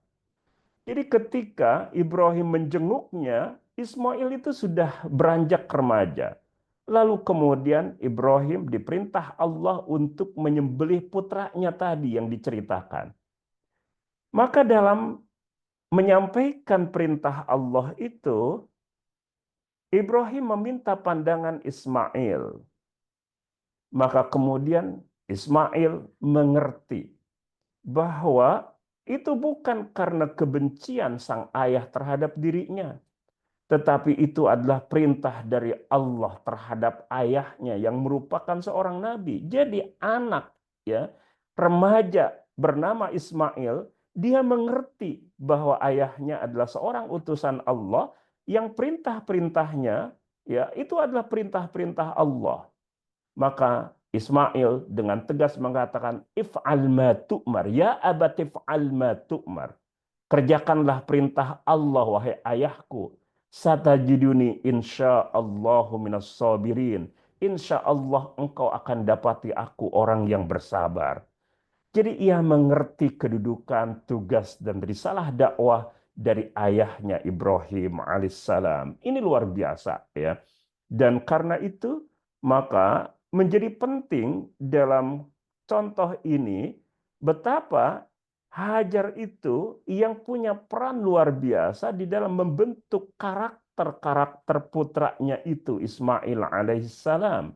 Jadi ketika Ibrahim menjenguknya, Ismail itu sudah beranjak remaja. Lalu kemudian Ibrahim diperintah Allah untuk menyembelih putranya tadi yang diceritakan. Maka dalam menyampaikan perintah Allah itu, Ibrahim meminta pandangan Ismail. Maka kemudian Ismail mengerti bahwa itu bukan karena kebencian sang ayah terhadap dirinya, tetapi itu adalah perintah dari Allah terhadap ayahnya yang merupakan seorang nabi. Jadi anak, ya, remaja bernama Ismail, dia mengerti bahwa ayahnya adalah seorang utusan Allah yang perintah-perintahnya, ya, itu adalah perintah-perintah Allah. Maka Ismail dengan tegas mengatakan, if'al ma tu'mar, ya abati if'al ma tu'mar. Kerjakanlah perintah Allah, wahai ayahku. Satajiduni insya'allahu minas sabirin. Insyaallah engkau akan dapati aku orang yang bersabar. Jadi ia mengerti kedudukan, tugas, dan risalah dakwah dari ayahnya Ibrahim alaihissalam. Ini luar biasa ya. Dan karena itu maka menjadi penting dalam contoh ini betapa Hajar itu yang punya peran luar biasa di dalam membentuk karakter putranya itu Ismail alaihissalam.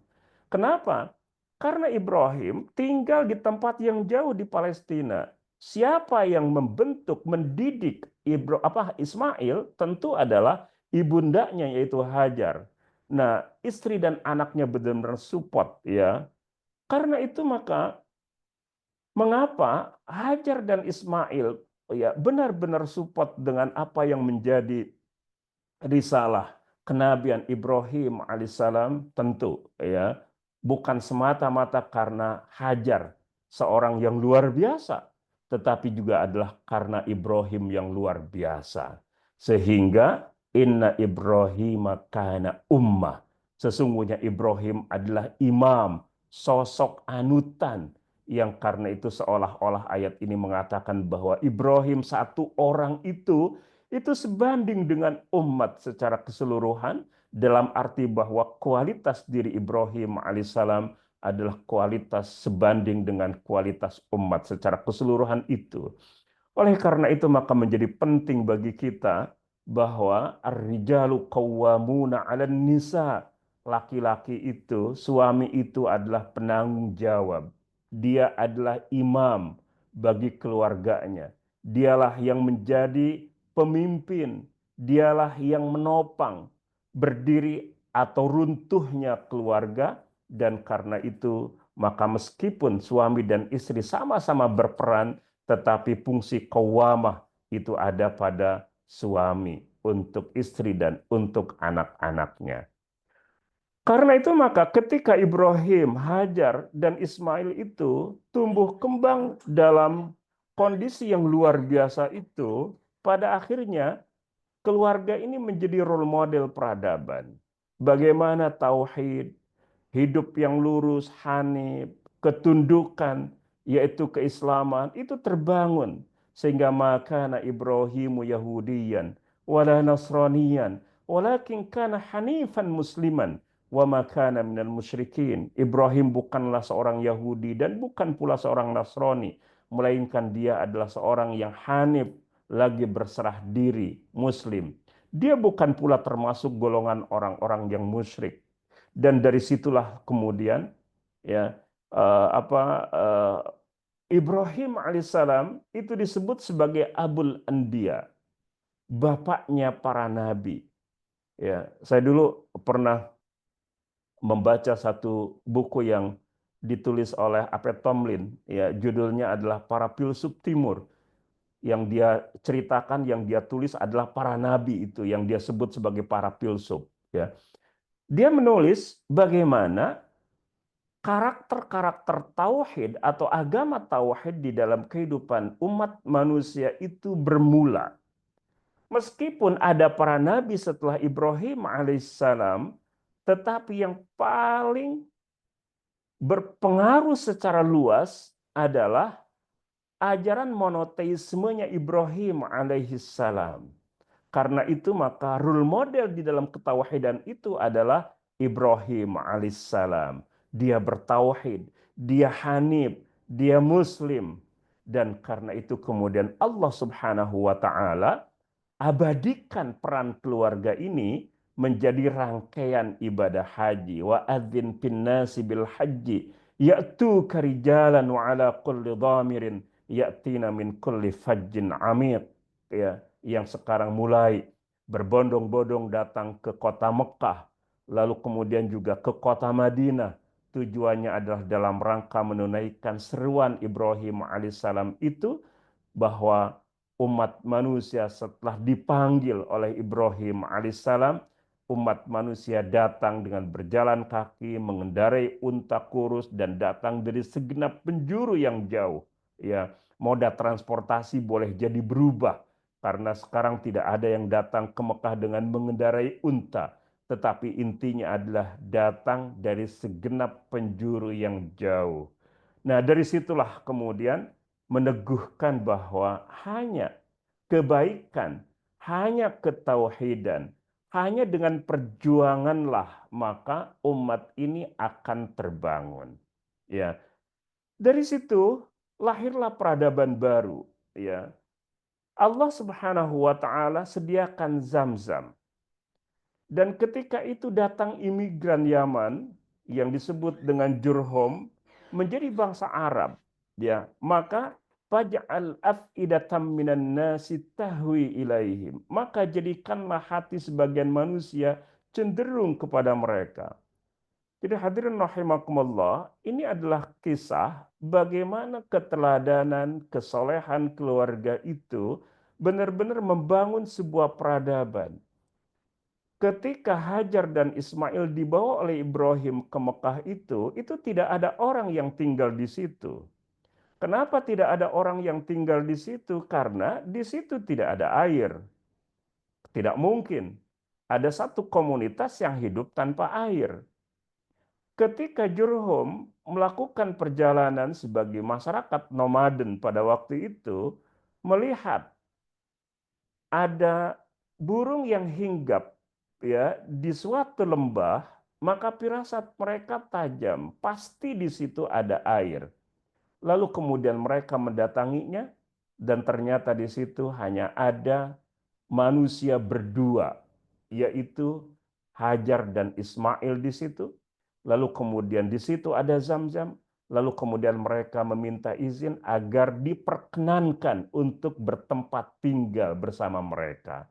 Kenapa? Karena Ibrahim tinggal di tempat yang jauh di Palestina. Siapa yang membentuk, mendidik Ismail tentu adalah ibundanya yaitu Hajar. Nah, istri dan anaknya benar-benar support ya. Karena itu maka mengapa Hajar dan Ismail ya benar-benar support dengan apa yang menjadi risalah kenabian Ibrahim alaihissalam tentu ya bukan semata-mata karena Hajar seorang yang luar biasa, tetapi juga adalah karena Ibrahim yang luar biasa. Sehingga inna Ibrahim kana ummah. Sesungguhnya Ibrahim adalah imam, sosok anutan yang karena itu seolah-olah ayat ini mengatakan bahwa Ibrahim satu orang itu sebanding dengan umat secara keseluruhan dalam arti bahwa kualitas diri Ibrahim alaihissalam adalah kualitas sebanding dengan kualitas umat secara keseluruhan itu. Oleh karena itu maka menjadi penting bagi kita bahwa ar-rijalu qawwamuna 'alan nisa. Laki-laki itu, suami itu adalah penanggung jawab. Dia adalah imam bagi keluarganya. Dialah yang menjadi pemimpin. Dialah yang menopang berdiri atau runtuhnya keluarga. Dan karena itu maka meskipun suami dan istri sama-sama berperan, tetapi fungsi qawwamah itu ada pada suami untuk istri dan untuk anak-anaknya. Karena itu maka ketika Ibrahim, Hajar, dan Ismail itu tumbuh kembang dalam kondisi yang luar biasa itu, pada akhirnya keluarga ini menjadi role model peradaban. Bagaimana tauhid, hidup yang lurus, hanif, ketundukan, yaitu keislaman, itu terbangun. Sehingga makana Ibrahimu Yahudiyan, wala Nasraniyan, walakin kana hanifan musliman, wa makana minal musyrikin. Ibrahim bukanlah seorang Yahudi dan bukan pula seorang Nasrani, melainkan dia adalah seorang yang hanif, lagi berserah diri, muslim. Dia bukan pula termasuk golongan orang-orang yang musyrik. Dan dari situlah kemudian ya Ibrahim alaihissalam itu disebut sebagai Abul Anbiya, bapaknya para nabi. Ya, saya dulu pernah membaca satu buku yang ditulis oleh A.P. Tomlin, ya judulnya adalah Para Filsuf Timur. Yang dia ceritakan, yang dia tulis adalah para nabi itu yang dia sebut sebagai para filsuf. Ya, dia menulis bagaimana karakter-karakter tauhid atau agama tauhid di dalam kehidupan umat manusia itu bermula. Meskipun ada para nabi setelah Ibrahim alaihissalam, tetapi yang paling berpengaruh secara luas adalah ajaran monoteismenya Ibrahim alaihissalam. Karena itu maka role model di dalam ketauhidan itu adalah Ibrahim alaihissalam. Dia bertauhid, dia hanif, dia muslim. Dan karena itu kemudian Allah subhanahu wa ta'ala abadikan peran keluarga ini menjadi rangkaian ibadah haji. Wa adzin fin nasi bil haji ya'tu karijalan wa ala kulli dhamirin ya'tina min kulli fajjin amiq. Ya, yang sekarang mulai berbondong-bondong datang ke kota Mekah, lalu kemudian juga ke kota Madinah. Tujuannya adalah dalam rangka menunaikan seruan Ibrahim alaihissalam itu, bahwa umat manusia setelah dipanggil oleh Ibrahim alaihissalam, umat manusia datang dengan berjalan kaki, mengendarai unta kurus, dan datang dari segenap penjuru yang jauh. Ya, moda transportasi boleh jadi berubah, karena sekarang tidak ada yang datang ke Mekah dengan mengendarai unta, tetapi intinya adalah datang dari segenap penjuru yang jauh. Nah, dari situlah kemudian meneguhkan bahwa hanya kebaikan hanya ketauhidan, hanya dengan perjuanganlah maka umat ini akan terbangun. Ya, dari situ lahirlah peradaban baru. Ya, Allah Subhanahu wa Ta'ala sediakan Zam-Zam. Dan ketika itu datang imigran Yaman yang disebut dengan Jurhum menjadi bangsa Arab, ya, maka faj'al af'idatam minan nasi tahwi ilaihim, maka jadikanlah hati sebagian manusia cenderung kepada mereka. Jadi hadirin rahimakumullah, ini adalah kisah bagaimana keteladanan, kesolehan keluarga itu benar-benar membangun sebuah peradaban. Ketika Hajar dan Ismail dibawa oleh Ibrahim ke Mekah itu tidak ada orang yang tinggal di situ. Kenapa tidak ada orang yang tinggal di situ? Karena di situ tidak ada air. Tidak mungkin ada satu komunitas yang hidup tanpa air. Ketika Jurhum melakukan perjalanan sebagai masyarakat nomaden pada waktu itu, melihat ada burung yang hinggap ya di suatu lembah, maka firasat mereka tajam, pasti di situ ada air. Lalu kemudian mereka mendatanginya dan ternyata di situ hanya ada manusia berdua, yaitu Hajar dan Ismail di situ. Lalu kemudian di situ ada Zam-Zam. Lalu kemudian mereka meminta izin agar diperkenankan untuk bertempat tinggal bersama mereka.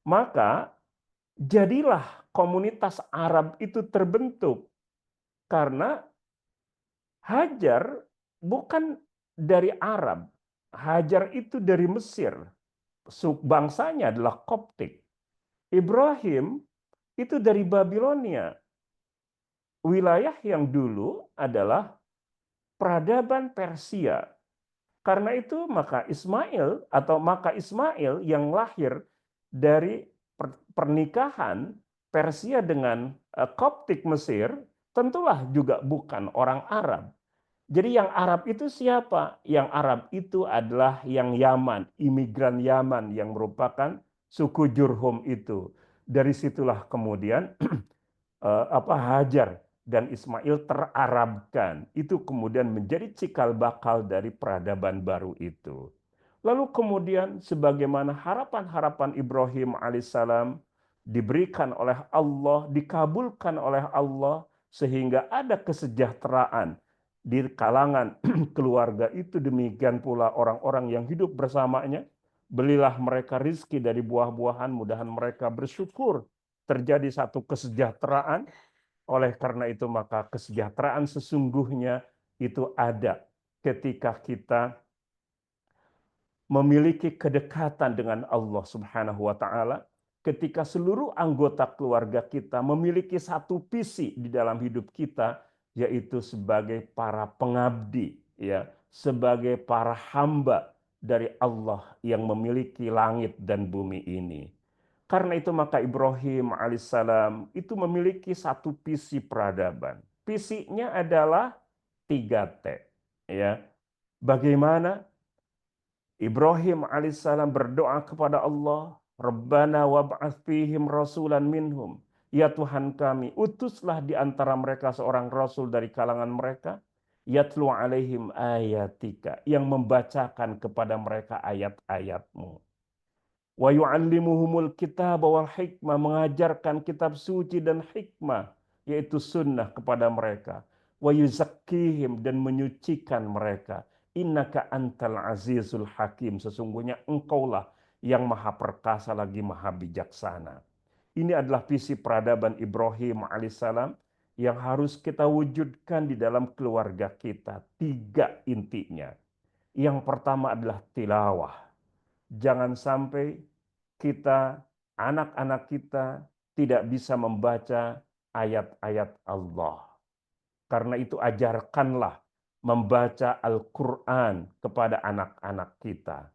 Maka jadilah komunitas Arab itu terbentuk karena Hajar bukan dari Arab. Hajar itu dari Mesir. Bangsanya adalah Koptik. Ibrahim itu dari Babilonia. Wilayah yang dulu adalah peradaban Persia. Karena itu maka Ismail yang lahir dari pernikahan Persia dengan Koptik Mesir tentulah juga bukan orang Arab. Jadi yang Arab itu siapa? Yang Arab itu adalah yang Yaman, imigran Yaman yang merupakan suku Jurhum itu. Dari situlah kemudian Hajar dan Ismail terarabkan. Itu kemudian menjadi cikal bakal dari peradaban baru itu. Lalu kemudian sebagaimana harapan-harapan Ibrahim alaihissalam diberikan oleh Allah, dikabulkan oleh Allah, sehingga ada kesejahteraan di kalangan keluarga itu, demikian pula orang-orang yang hidup bersamanya. Belilah mereka rizki dari buah-buahan, mudahan mereka bersyukur. Terjadi satu kesejahteraan, oleh karena itu maka kesejahteraan sesungguhnya itu ada ketika kita memiliki kedekatan dengan Allah Subhanahu wa Ta'ala, ketika seluruh anggota keluarga kita memiliki satu visi di dalam hidup kita, yaitu sebagai para pengabdi, ya, sebagai para hamba dari Allah yang memiliki langit dan bumi ini. Karena itu maka Ibrahim alaihissalam itu memiliki satu visi peradaban. Visinya adalah 3T. Ya. Bagaimana Ibrahim alaihissalam berdoa kepada Allah, Rabbana wab'ats fihim rasulan minhum. Ya Tuhan kami, utuslah di antara mereka seorang rasul dari kalangan mereka, yatlu alaihim ayatika, yang membacakan kepada mereka ayat-ayat-Mu. Wa yu'allimuhumul kitab wal hikmah, mengajarkan kitab suci dan hikmah, yaitu sunnah kepada mereka. Wa yuzakkihim, dan menyucikan mereka. Innaka antal azizul hakim, sesungguhnya engkaulah yang maha perkasa lagi maha bijaksana. Ini adalah visi peradaban Ibrahim alaihissalam yang harus kita wujudkan di dalam keluarga kita. 3 intinya. Yang pertama adalah tilawah. Jangan sampai kita, anak-anak kita tidak bisa membaca ayat-ayat Allah. Karena itu ajarkanlah membaca Al-Quran kepada anak-anak kita.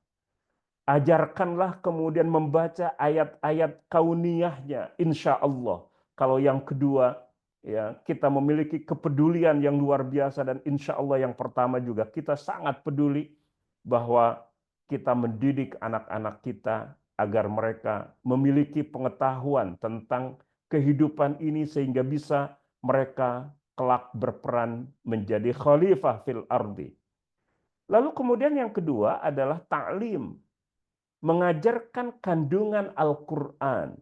Ajarkanlah kemudian membaca ayat-ayat kauniyahnya, insya Allah. Kalau yang kedua, ya, kita memiliki kepedulian yang luar biasa, dan insya Allah yang pertama juga kita sangat peduli bahwa kita mendidik anak-anak kita agar mereka memiliki pengetahuan tentang kehidupan ini sehingga bisa mereka kelak berperan menjadi khalifah fil ardi. Lalu kemudian yang kedua adalah ta'lim, mengajarkan kandungan Al-Quran.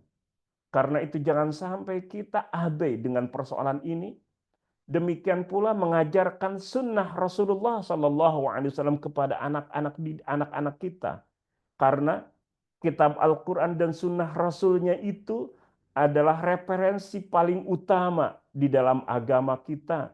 Karena itu jangan sampai kita abai dengan persoalan ini. Demikian pula mengajarkan sunnah Rasulullah SAW kepada anak-anak kita. Karena kitab Al-Quran dan sunnah Rasulnya itu adalah referensi paling utama di dalam agama kita.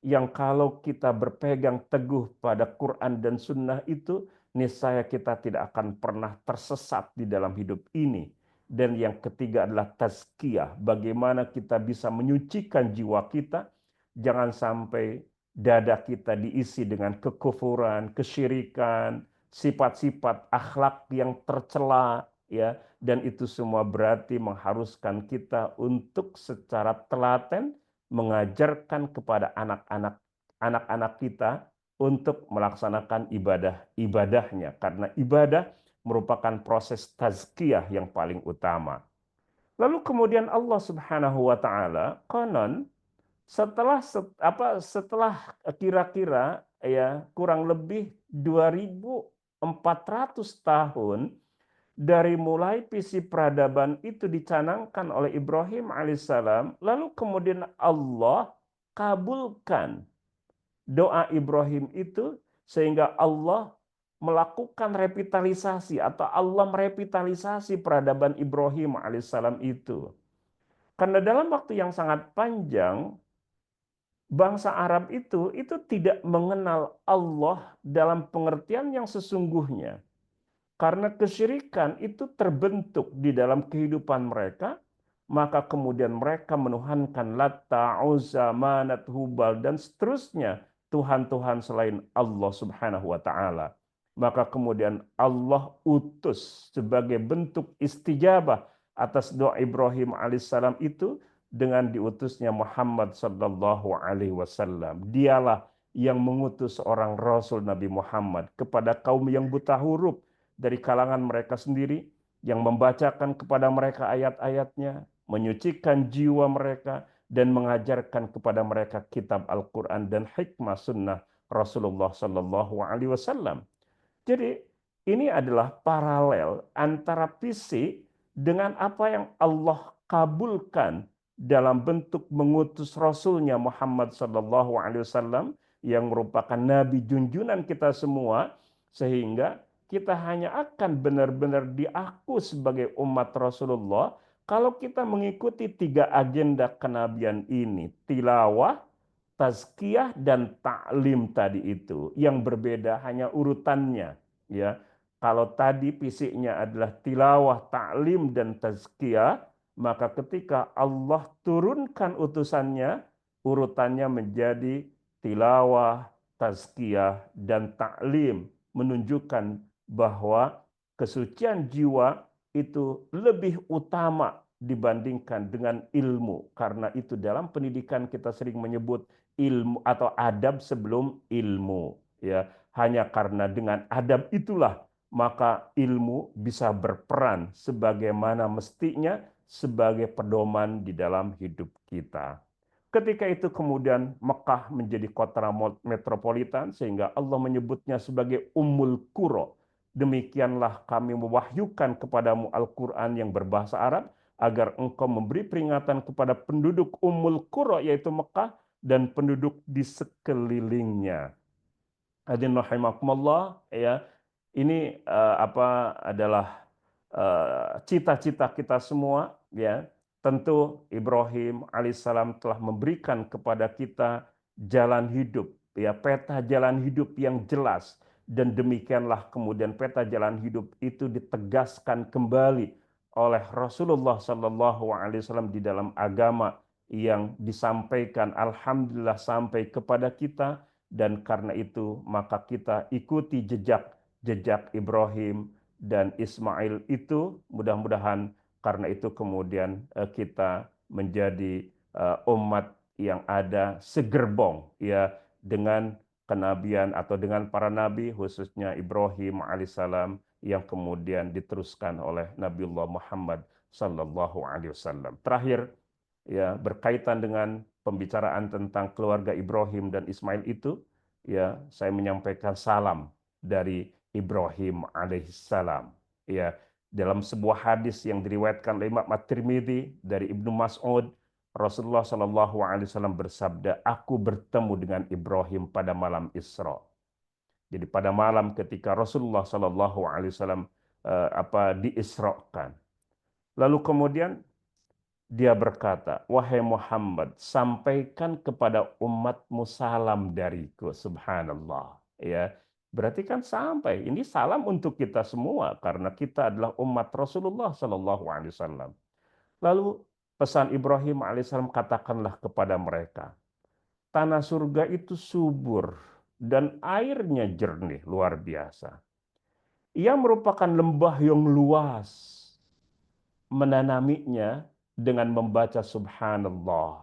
Yang kalau kita berpegang teguh pada Quran dan sunnah itu, niscaya kita tidak akan pernah tersesat di dalam hidup ini. Dan yang ketiga adalah tazkiyah, bagaimana kita bisa menyucikan jiwa kita. Jangan sampai dada kita diisi dengan kekufuran, kesyirikan, sifat-sifat akhlak yang tercela, ya. Dan itu semua berarti mengharuskan kita untuk secara telaten mengajarkan kepada anak-anak kita untuk melaksanakan ibadahnya, karena ibadah merupakan proses tazkiyah yang paling utama. Lalu kemudian Allah Subhanahu wa taala konon setelah kira-kira ya kurang lebih 2400 tahun dari mulai visi peradaban itu dicanangkan oleh Ibrahim alaihissalam, lalu kemudian Allah kabulkan doa Ibrahim itu sehingga Allah melakukan revitalisasi atau Allah merevitalisasi peradaban Ibrahim alaihissalam itu. Karena dalam waktu yang sangat panjang bangsa Arab itu tidak mengenal Allah dalam pengertian yang sesungguhnya. Karena kesyirikan itu terbentuk di dalam kehidupan mereka, maka kemudian mereka menuhankan Latta, Uzza, Manat, Hubal, dan seterusnya, Tuhan-Tuhan selain Allah Subhanahu wa Ta'ala. Maka kemudian Allah utus sebagai bentuk istijabah atas doa Ibrahim alaihissalam itu dengan diutusnya Muhammad sallallahu alaihi wasallam. Dialah yang mengutus seorang Rasul Nabi Muhammad kepada kaum yang buta huruf dari kalangan mereka sendiri, yang membacakan kepada mereka ayat-ayatnya, menyucikan jiwa mereka, dan mengajarkan kepada mereka kitab Al-Quran dan hikmah sunnah Rasulullah Sallallahu Alaihi Wasallam. Jadi ini adalah paralel antara visi dengan apa yang Allah kabulkan dalam bentuk mengutus Rasulnya Muhammad Sallallahu Alaihi Wasallam yang merupakan Nabi junjunan kita semua, sehingga kita hanya akan benar-benar diaku sebagai umat Rasulullah kalau kita mengikuti 3 agenda kenabian ini: tilawah, tazkiyah, dan ta'lim tadi itu. Yang berbeda hanya urutannya, ya. Kalau tadi fisiknya adalah tilawah, ta'lim, dan tazkiyah, maka ketika Allah turunkan utusannya, urutannya menjadi tilawah, tazkiyah, dan ta'lim, menunjukkan bahwa kesucian jiwa itu lebih utama dibandingkan dengan ilmu. Karena itu dalam pendidikan kita sering menyebut ilmu atau adab sebelum ilmu, ya. Hanya karena dengan adab itulah maka ilmu bisa berperan sebagaimana mestinya sebagai pedoman di dalam hidup kita. Ketika itu kemudian Mekah menjadi kota metropolitan sehingga Allah menyebutnya sebagai Ummul Qura. Demikianlah kami mewahyukan kepadamu Al-Quran yang berbahasa Arab agar engkau memberi peringatan kepada penduduk Ummul Qura yaitu Mekah dan penduduk di sekelilingnya. Hadirin rahimakumullah, ya. Ini adalah cita-cita kita semua, ya. Tentu Ibrahim alaihissalam telah memberikan kepada kita jalan hidup, ya, peta jalan hidup yang jelas, dan demikianlah kemudian peta jalan hidup itu ditegaskan kembali oleh Rasulullah Sallallahu Alaihi Wasallam di dalam agama yang disampaikan, alhamdulillah, sampai kepada kita. Dan karena itu maka kita ikuti jejak Ibrahim dan Ismail itu, mudah-mudahan karena itu kemudian kita menjadi umat yang ada segerbong, ya, dengan kenabian atau dengan para nabi, khususnya Ibrahim alaihissalam yang kemudian diteruskan oleh Nabiullah Muhammad sallallahu alaihi wasallam. Terakhir, ya, berkaitan dengan pembicaraan tentang keluarga Ibrahim dan Ismail itu, ya, saya menyampaikan salam dari Ibrahim alaihissalam. Ya, dalam sebuah hadis yang diriwayatkan oleh Imam At-Tirmidzi dari Ibnu Mas'ud, Rasulullah Shallallahu Alaihi Wasallam bersabda, aku bertemu dengan Ibrahim pada malam Isra. Jadi pada malam ketika Rasulullah Shallallahu Alaihi Wasallam diisrakan. Lalu kemudian dia berkata, wahai Muhammad, sampaikan kepada umatmu salam dariku. Subhanallah. Ya, berarti kan sampai. Ini salam untuk kita semua karena kita adalah umat Rasulullah Shallallahu Alaihi Wasallam. Lalu pesan Ibrahim alaihissalam, katakanlah kepada mereka, tanah surga itu subur dan airnya jernih, luar biasa. Ia merupakan lembah yang luas. Menanaminya dengan membaca subhanallah,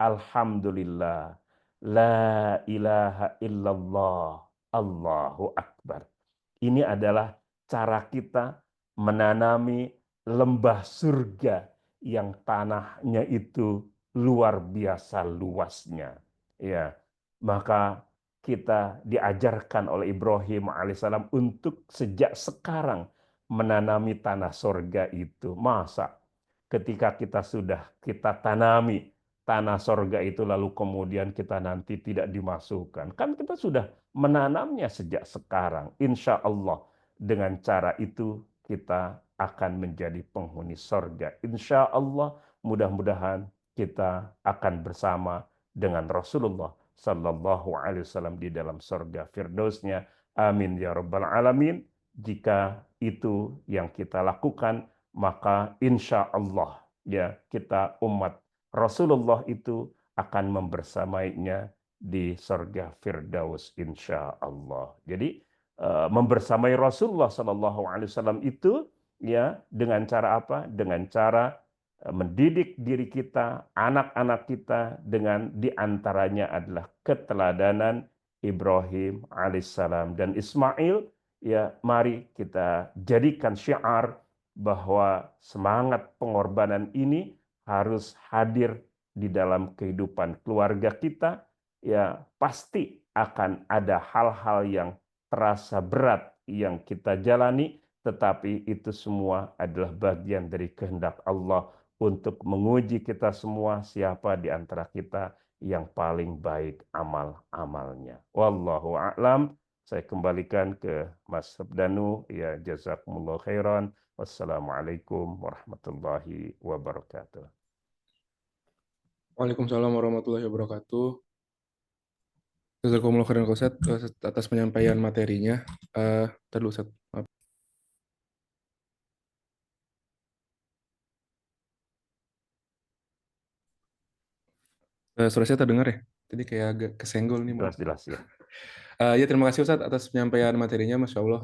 alhamdulillah, la ilaha illallah, Allahu akbar. Ini adalah cara kita menanami lembah surga yang tanahnya itu luar biasa luasnya. Ya, maka kita diajarkan oleh Ibrahim alaihissalam untuk sejak sekarang menanami tanah surga itu. Masa ketika kita tanami tanah surga itu lalu kemudian kita nanti tidak dimasukkan? Kan kita sudah menanamnya sejak sekarang. Insya Allah dengan cara itu kita akan menjadi penghuni surga. Insya Allah mudah-mudahan kita akan bersama dengan Rasulullah Sallallahu Alaihi Wasallam di dalam surga Firdausnya. Amin ya Rabbal Alamin. Jika itu yang kita lakukan, maka insya Allah ya kita umat Rasulullah itu akan membersamainya di surga Firdaus insya Allah. Jadi membersamai Rasulullah Sallallahu Alaihi Wasallam itu ya dengan cara apa? Dengan cara mendidik diri kita, anak-anak kita dengan diantaranya adalah keteladanan Ibrahim alaihissalam dan Ismail. Ya, mari kita jadikan syiar bahwa semangat pengorbanan ini harus hadir di dalam kehidupan keluarga kita. Ya, pasti akan ada hal-hal yang terasa berat yang kita jalani, tetapi itu semua adalah bagian dari kehendak Allah untuk menguji kita semua siapa di antara kita yang paling baik amal-amalnya. Wallahu a'lam. Saya kembalikan ke Mas Sabdanu. Ya, jazakumullah khairan. Wassalamualaikum warahmatullahi wabarakatuh. Waalaikumsalam warahmatullahi wabarakatuh. Jazakumullah khairan Ustaz atas penyampaian materinya. Tadi Ustaz. Maaf. Suara saya terdengar ya? Tadi kayak agak kesenggol nih. Jelas-jelas ya. Ya, terima kasih Ustaz atas penyampaian materinya, Masya Allah.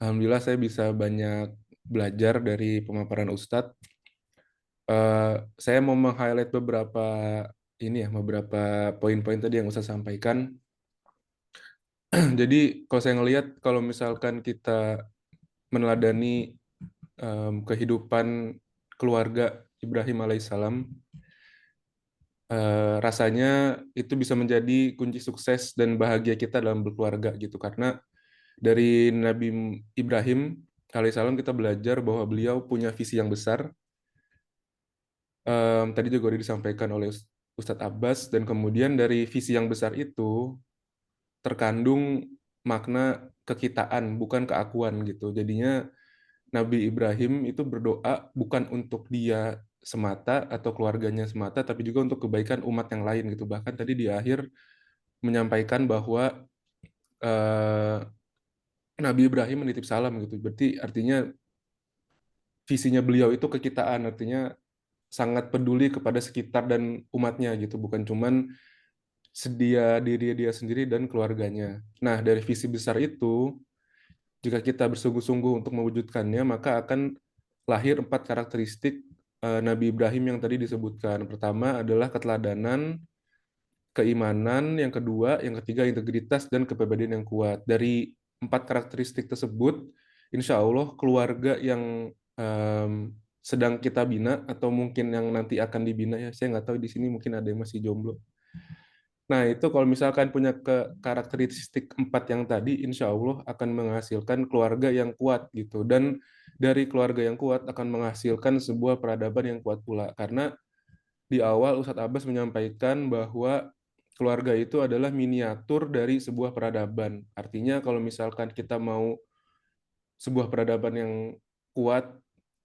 Alhamdulillah saya bisa banyak belajar dari pemaparan Ustadz. Saya mau meng-highlight beberapa poin-poin tadi yang Ustadz sampaikan. Jadi kalau saya ngelihat, kalau misalkan kita meneladani kehidupan keluarga Ibrahim alaihissalam, rasanya itu bisa menjadi kunci sukses dan bahagia kita dalam berkeluarga gitu. Karena dari Nabi Ibrahim alaihissalam kita belajar bahwa beliau punya visi yang besar. Tadi juga sudah disampaikan oleh Ustadz Abbas, dan kemudian dari visi yang besar itu terkandung makna kekitaan, bukan keakuan gitu. Jadinya Nabi Ibrahim itu berdoa bukan untuk dia semata atau keluarganya semata, tapi juga untuk kebaikan umat yang lain gitu. Bahkan tadi di akhir menyampaikan bahwa Nabi Ibrahim menitip salam gitu. Berarti artinya visinya beliau itu kekitaan, artinya sangat peduli kepada sekitar dan umatnya gitu, bukan cuman sedia diri dia sendiri dan keluarganya. Nah, dari visi besar itu, jika kita bersungguh-sungguh untuk mewujudkannya, maka akan lahir 4 karakteristik Nabi Ibrahim yang tadi disebutkan. Pertama adalah keteladanan, keimanan, yang kedua, yang ketiga integritas dan kepribadian yang kuat. Dari 4 karakteristik tersebut, insya Allah keluarga yang sedang kita bina atau mungkin yang nanti akan dibina ya, saya nggak tahu di sini mungkin ada yang masih jomblo. Nah, itu kalau misalkan punya karakteristik 4 yang tadi, insya Allah akan menghasilkan keluarga yang kuat gitu. Dan dari keluarga yang kuat akan menghasilkan sebuah peradaban yang kuat pula. Karena di awal Ustadz Abbas menyampaikan bahwa keluarga itu adalah miniatur dari sebuah peradaban. Artinya kalau misalkan kita mau sebuah peradaban yang kuat,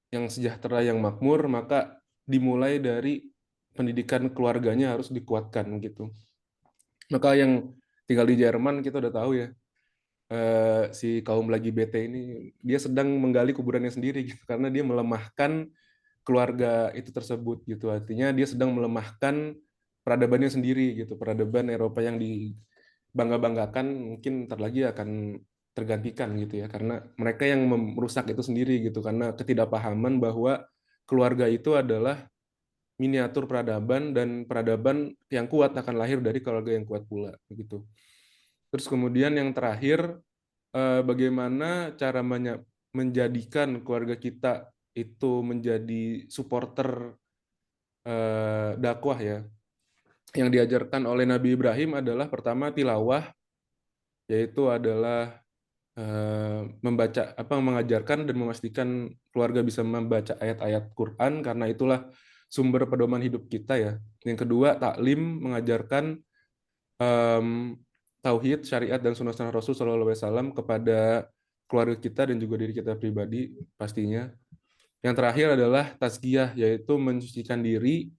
yang sejahtera, yang makmur, maka dimulai dari pendidikan keluarganya harus dikuatkan gitu. Maka yang tinggal di Jerman kita udah tahu ya, si kaum lagi bete ini dia sedang menggali kuburannya sendiri gitu karena dia melemahkan keluarga itu tersebut gitu. Artinya dia sedang melemahkan peradabannya sendiri gitu. Peradaban Eropa yang dibangga-banggakan mungkin ntar lagi akan tergantikan gitu ya karena mereka yang merusak itu sendiri gitu karena ketidakpahaman bahwa keluarga itu adalah miniatur peradaban dan peradaban yang kuat akan lahir dari keluarga yang kuat pula begitu. Terus kemudian yang terakhir bagaimana cara menjadikan keluarga kita itu menjadi supporter dakwah ya. Yang diajarkan oleh Nabi Ibrahim adalah pertama tilawah, yaitu adalah mengajarkan dan memastikan keluarga bisa membaca ayat-ayat Quran karena itulah sumber pedoman hidup kita ya. Yang kedua taklim, mengajarkan tauhid, syariat dan sunnah Rasul SAW kepada keluarga kita dan juga diri kita pribadi pastinya. Yang terakhir adalah tazkiyah, yaitu mensucikan diri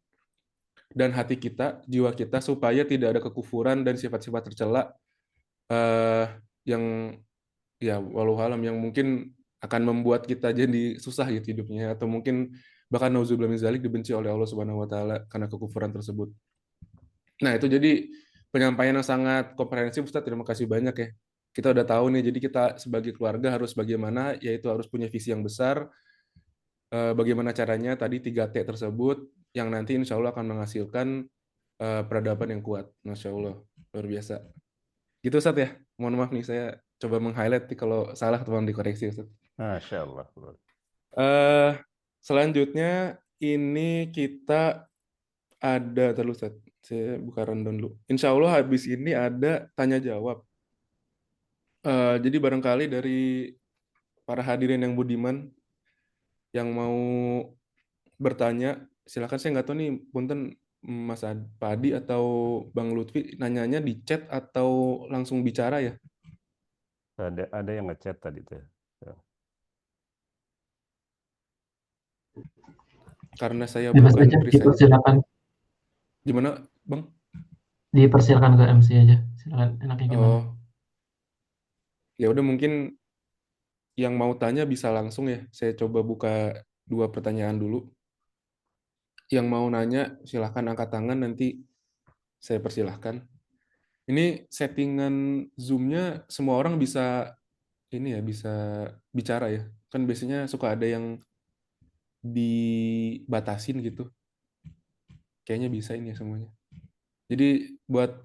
dan hati kita, jiwa kita supaya tidak ada kekufuran dan sifat-sifat tercela yang ya walau alam yang mungkin akan membuat kita jadi susah gitu hidupnya atau mungkin bahkan nauzubillah min dzalik dibenci oleh Allah Subhanahu wa taala karena kekufuran tersebut. Nah, itu jadi penyampaian yang sangat komprehensif Ustaz. Terima kasih banyak ya. Kita udah tahu nih, jadi kita sebagai keluarga harus bagaimana, yaitu harus punya visi yang besar. Bagaimana caranya tadi 3T tersebut yang nanti insya Allah akan menghasilkan peradaban yang kuat. Masya Allah, luar biasa. Gitu Ustaz ya. Mohon maaf nih, saya coba meng-highlight nih, kalau salah tolong dikoreksi Ustaz. Masya Allah. Selanjutnya ini kita ada terus Ustaz. Saya buka rundown dulu. Insya Allah habis ini ada tanya jawab. Jadi barangkali dari para hadirin yang budiman yang mau bertanya, silakan. Saya nggak tahu nih, punten Mas Padi atau Bang Lutfi nanyanya di chat atau langsung bicara ya? Ada yang ngechat tadi tuh. Karena saya Bebas bukan aja, presenter. dipersilakan. Gimana, Bang? Dipersilakan ke MC aja. Silakan, enaknya gimana? Oh, ya udah mungkin yang mau tanya bisa langsung ya. Saya coba buka 2 pertanyaan dulu. Yang mau nanya silahkan angkat tangan, nanti saya persilahkan. Ini settingan Zoom-nya semua orang bisa ini ya, bisa bicara ya. Kan biasanya suka ada yang dibatasin gitu. Kayaknya bisa ini ya semuanya. Jadi buat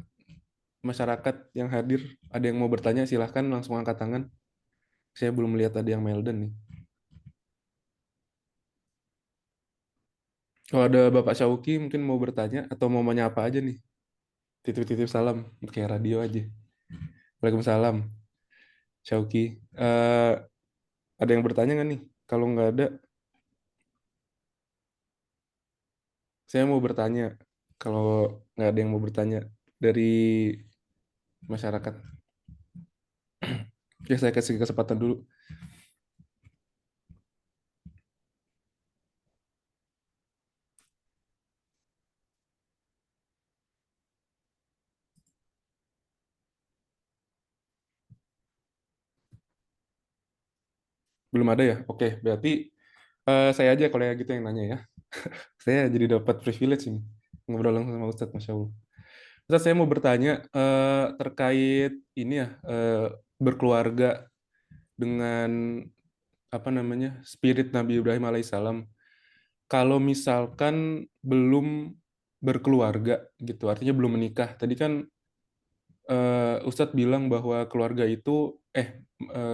masyarakat yang hadir, ada yang mau bertanya silahkan langsung angkat tangan. Saya belum melihat ada yang Melden nih. Kalau ada Bapak Syauki mungkin mau bertanya atau mau menyapa aja nih. Titip-titip salam, kayak radio aja. Waalaikumsalam. Syauki. Ada yang bertanya nggak nih? Kalau nggak ada, saya mau bertanya. Kalau nggak ada yang mau bertanya dari masyarakat. Ya, saya kasih kesempatan dulu. Belum ada ya? Oke, berarti saya aja kalau yang gitu yang nanya ya. Saya jadi dapat privilege ini. Ngobrol langsung sama Ustadz, Masya Allah. Ustadz, saya mau bertanya terkait ini ya, berkeluarga dengan apa namanya, spirit Nabi Ibrahim alaihissalam. Kalau misalkan belum berkeluarga gitu, artinya belum menikah. Tadi kan Ustadz bilang bahwa keluarga itu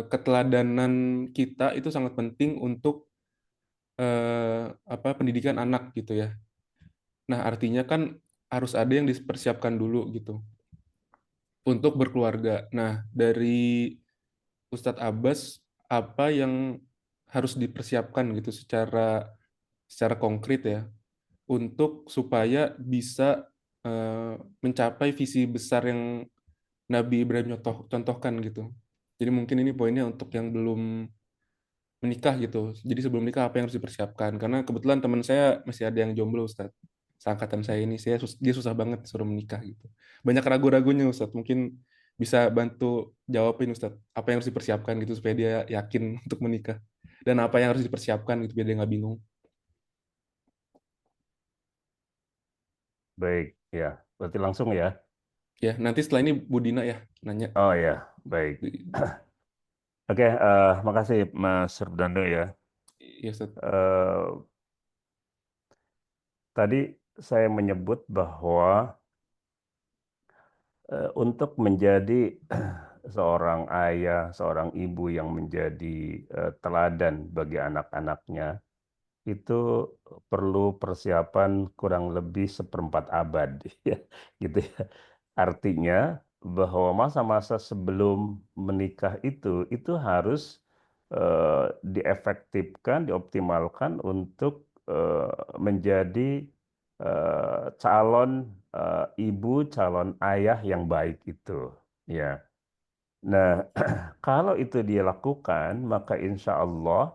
keteladanan kita itu sangat penting untuk pendidikan anak gitu ya. Nah, artinya kan harus ada yang dipersiapkan dulu gitu untuk berkeluarga. Nah, dari Ustadz Abbas, apa yang harus dipersiapkan gitu secara konkret ya untuk supaya bisa mencapai visi besar yang Nabi Ibrahim contohkan gitu. Jadi mungkin ini poinnya untuk yang belum menikah gitu. Jadi sebelum nikah apa yang harus dipersiapkan? Karena kebetulan teman saya masih ada yang jomblo, Ustadz. Seangkatan saya ini, dia susah banget suruh menikah gitu. Banyak ragu-ragunya, Ustadz. Mungkin bisa bantu jawabin, Ustadz. Apa yang harus dipersiapkan gitu supaya dia yakin untuk menikah. Dan apa yang harus dipersiapkan gitu biar dia nggak bingung. Baik, ya. Berarti langsung ya. Ya, nanti setelah ini Bu Dina ya nanya. Oh ya, baik. Oke, makasih Mas Rudando ya. Iya, Ustadz. Tadi saya menyebut bahwa untuk menjadi seorang ayah, seorang ibu yang menjadi teladan bagi anak-anaknya, itu perlu persiapan kurang lebih seperempat abad, ya, gitu ya. Artinya bahwa masa-masa sebelum menikah itu harus diefektifkan, dioptimalkan untuk menjadi calon ibu, calon ayah yang baik itu, ya. Nah, kalau itu dia lakukan, maka insya Allah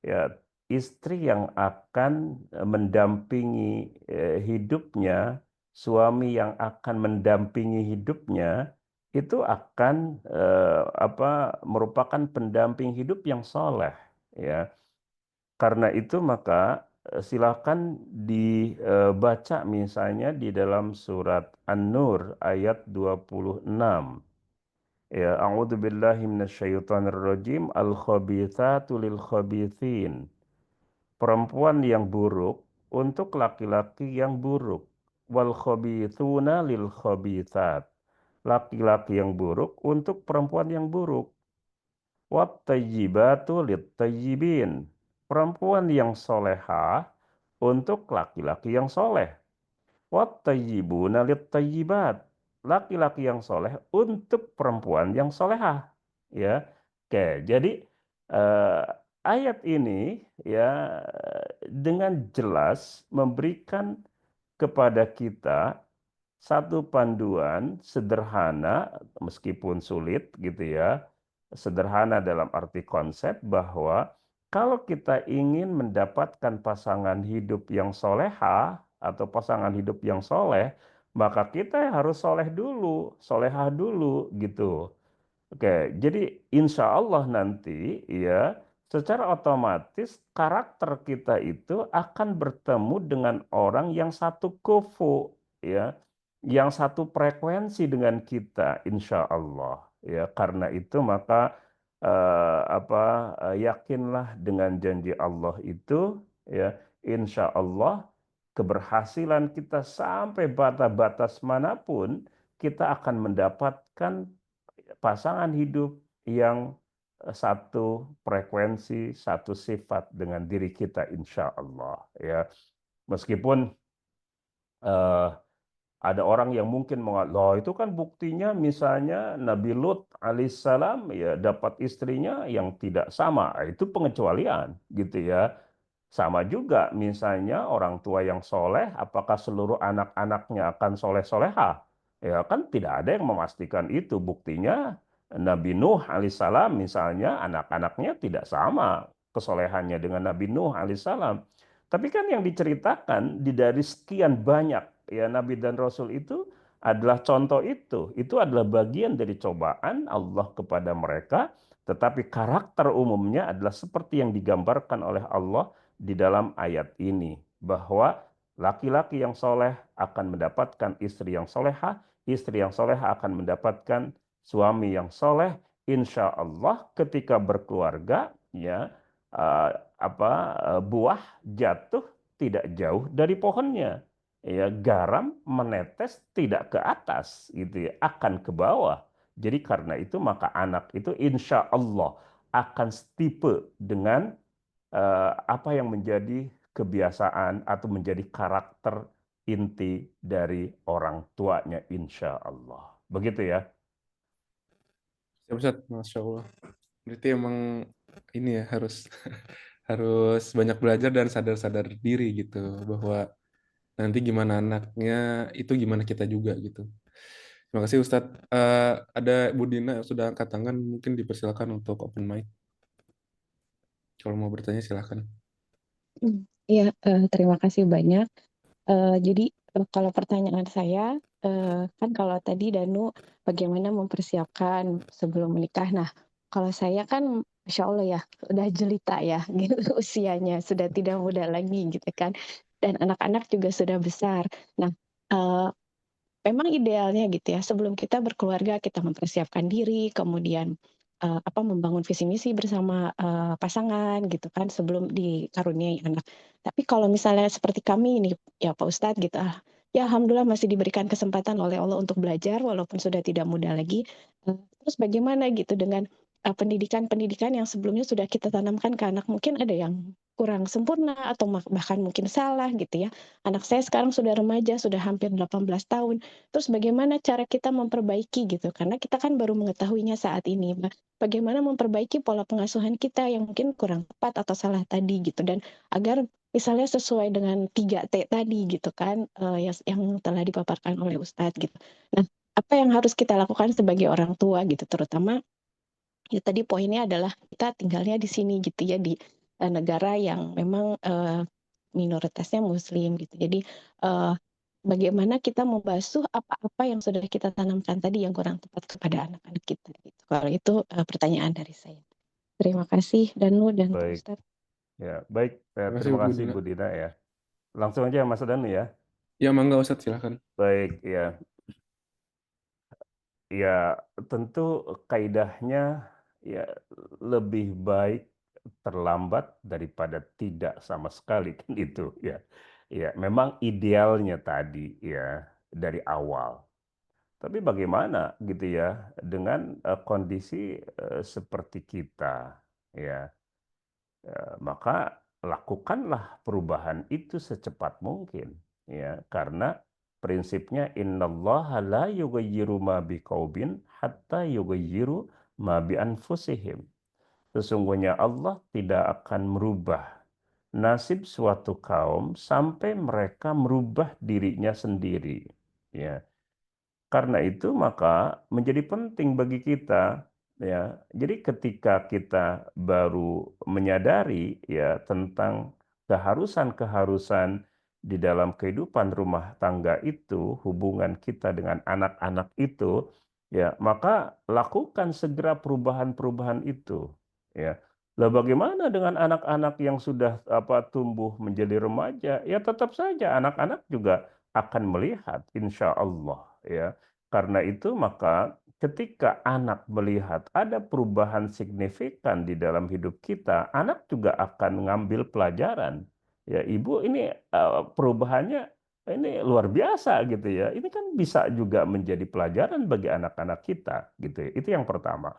ya istri yang akan mendampingi hidupnya, suami yang akan mendampingi hidupnya, itu akan merupakan pendamping hidup yang soleh, ya. Karena itu maka silakan dibaca misalnya di dalam surat An-Nur ayat 26. Ya, a'udzubillahi minasyaitonirrajim. Al-khabithatu lil khabithin. Perempuan yang buruk untuk laki-laki yang buruk. Wal khabithuna lil khabithat. Laki-laki yang buruk untuk perempuan yang buruk. Wat tayyibatu lit tayyibin. Perempuan yang solehah untuk laki-laki yang soleh. Wat tayyibuna lit tayyibat. Laki-laki yang soleh untuk perempuan yang solehah. Ya, oke. Jadi eh, ayat ini ya dengan jelas memberikan kepada kita satu panduan sederhana meskipun sulit gitu ya. Sederhana dalam arti konsep bahwa kalau kita ingin mendapatkan pasangan hidup yang soleha atau pasangan hidup yang soleh, maka kita harus soleh dulu, solehah dulu gitu. Oke, jadi insya Allah nanti ya secara otomatis karakter kita itu akan bertemu dengan orang yang satu kufu ya, yang satu frekuensi dengan kita insya Allah ya. Karena itu maka yakinlah dengan janji Allah itu ya, insya Allah keberhasilan kita sampai batas-batas manapun kita akan mendapatkan pasangan hidup yang satu frekuensi, satu sifat dengan diri kita insya Allah ya. Meskipun eh, ada orang yang mungkin mengatakan, loh itu kan buktinya misalnya Nabi Lut alaihissalam ya dapat istrinya yang tidak sama, itu pengecualian gitu ya. Sama juga misalnya orang tua yang soleh, apakah seluruh anak-anaknya akan soleh-soleha? Ya kan tidak ada yang memastikan itu. Buktinya Nabi Nuh alaihissalam misalnya anak-anaknya tidak sama kesolehannya dengan Nabi Nuh alaihissalam. Tapi kan yang diceritakan dari sekian banyak ya Nabi dan Rasul itu adalah contoh itu. Itu adalah bagian dari cobaan Allah kepada mereka. Tetapi karakter umumnya adalah seperti yang digambarkan oleh Allah di dalam ayat ini, bahwa laki-laki yang soleh akan mendapatkan istri yang soleha, istri yang soleha akan mendapatkan suami yang soleh. Insya Allah ketika berkeluarga ya buah jatuh tidak jauh dari pohonnya, ya garam menetes tidak ke atas gitu ya, akan ke bawah. Jadi karena itu maka anak itu insya Allah akan setipe dengan apa yang menjadi kebiasaan atau menjadi karakter inti dari orang tuanya insya Allah. Begitu ya. Ya Ustaz, Masya Allah. Berarti emang ini ya harus harus banyak belajar dan sadar-sadar diri gitu bahwa nanti gimana anaknya itu gimana kita juga gitu. Terima kasih Ustadz. Ada Bu Dina yang sudah angkat tangan, mungkin dipersilakan untuk open mic. Kalau mau bertanya silahkan. Iya, terima kasih banyak. Jadi kalau pertanyaan saya, kan kalau tadi Danu bagaimana mempersiapkan sebelum menikah. Nah, kalau saya kan, Masya Allah ya, udah jelita ya, gitu usianya, sudah tidak muda lagi gitu kan. Dan anak-anak juga sudah besar. Nah, eh, memang idealnya gitu ya, sebelum kita berkeluarga kita mempersiapkan diri, kemudian membangun visi misi bersama pasangan gitu kan sebelum dikaruniai anak. Tapi kalau misalnya seperti kami ini ya Pak Ustadz gitu, ya alhamdulillah masih diberikan kesempatan oleh Allah untuk belajar walaupun sudah tidak muda lagi. Terus bagaimana gitu dengan pendidikan-pendidikan yang sebelumnya sudah kita tanamkan ke anak, mungkin ada yang kurang sempurna atau bahkan mungkin salah gitu ya. Anak saya sekarang sudah remaja, sudah hampir 18 tahun. Terus bagaimana cara kita memperbaiki gitu? Karena kita kan baru mengetahuinya saat ini. Bagaimana memperbaiki pola pengasuhan kita yang mungkin kurang tepat atau salah tadi gitu. Dan agar misalnya sesuai dengan 3T tadi gitu kan, yang telah dipaparkan oleh Ustadz gitu. Nah, apa yang harus kita lakukan sebagai orang tua gitu, terutama ya tadi poinnya adalah kita tinggalnya di sini gitu ya, di negara yang memang minoritasnya Muslim gitu. Jadi bagaimana kita membasuh apa-apa yang sudah kita tanamkan tadi yang kurang tepat kepada anak-anak kita gitu. Kalau itu pertanyaan dari saya. Terima kasih Danu dan Pak Baik. Ustadz. Ya, baik. Terima kasih Terima Bu kasih Dina. Bu Dina ya. Langsung aja Mas Danu ya. Ya mangga Ustadz silahkan. Baik, ya. Ya, tentu kaidahnya ya lebih baik terlambat daripada tidak sama sekali kan itu ya. Ya, memang idealnya tadi ya dari awal. Tapi bagaimana gitu ya dengan kondisi seperti kita ya. Maka lakukanlah perubahan itu secepat mungkin ya karena prinsipnya innallaha la yughayyiru ma biqaumin hatta yughayyiru ma bi anfusihim. Sesungguhnya Allah tidak akan merubah nasib suatu kaum sampai mereka merubah dirinya sendiri ya. Karena itu maka menjadi penting bagi kita ya. Jadi ketika kita baru menyadari ya tentang keharusan-keharusan di dalam kehidupan rumah tangga itu, hubungan kita dengan anak-anak itu ya, maka lakukan segera perubahan-perubahan itu ya. Lah bagaimana dengan anak-anak yang sudah tumbuh menjadi remaja? Ya tetap saja anak-anak juga akan melihat insya Allah ya. Karena itu maka ketika anak melihat ada perubahan signifikan di dalam hidup kita, anak juga akan mengambil pelajaran. Ya, ibu ini perubahannya ini luar biasa gitu ya. Ini kan bisa juga menjadi pelajaran bagi anak-anak kita gitu ya. Itu yang pertama.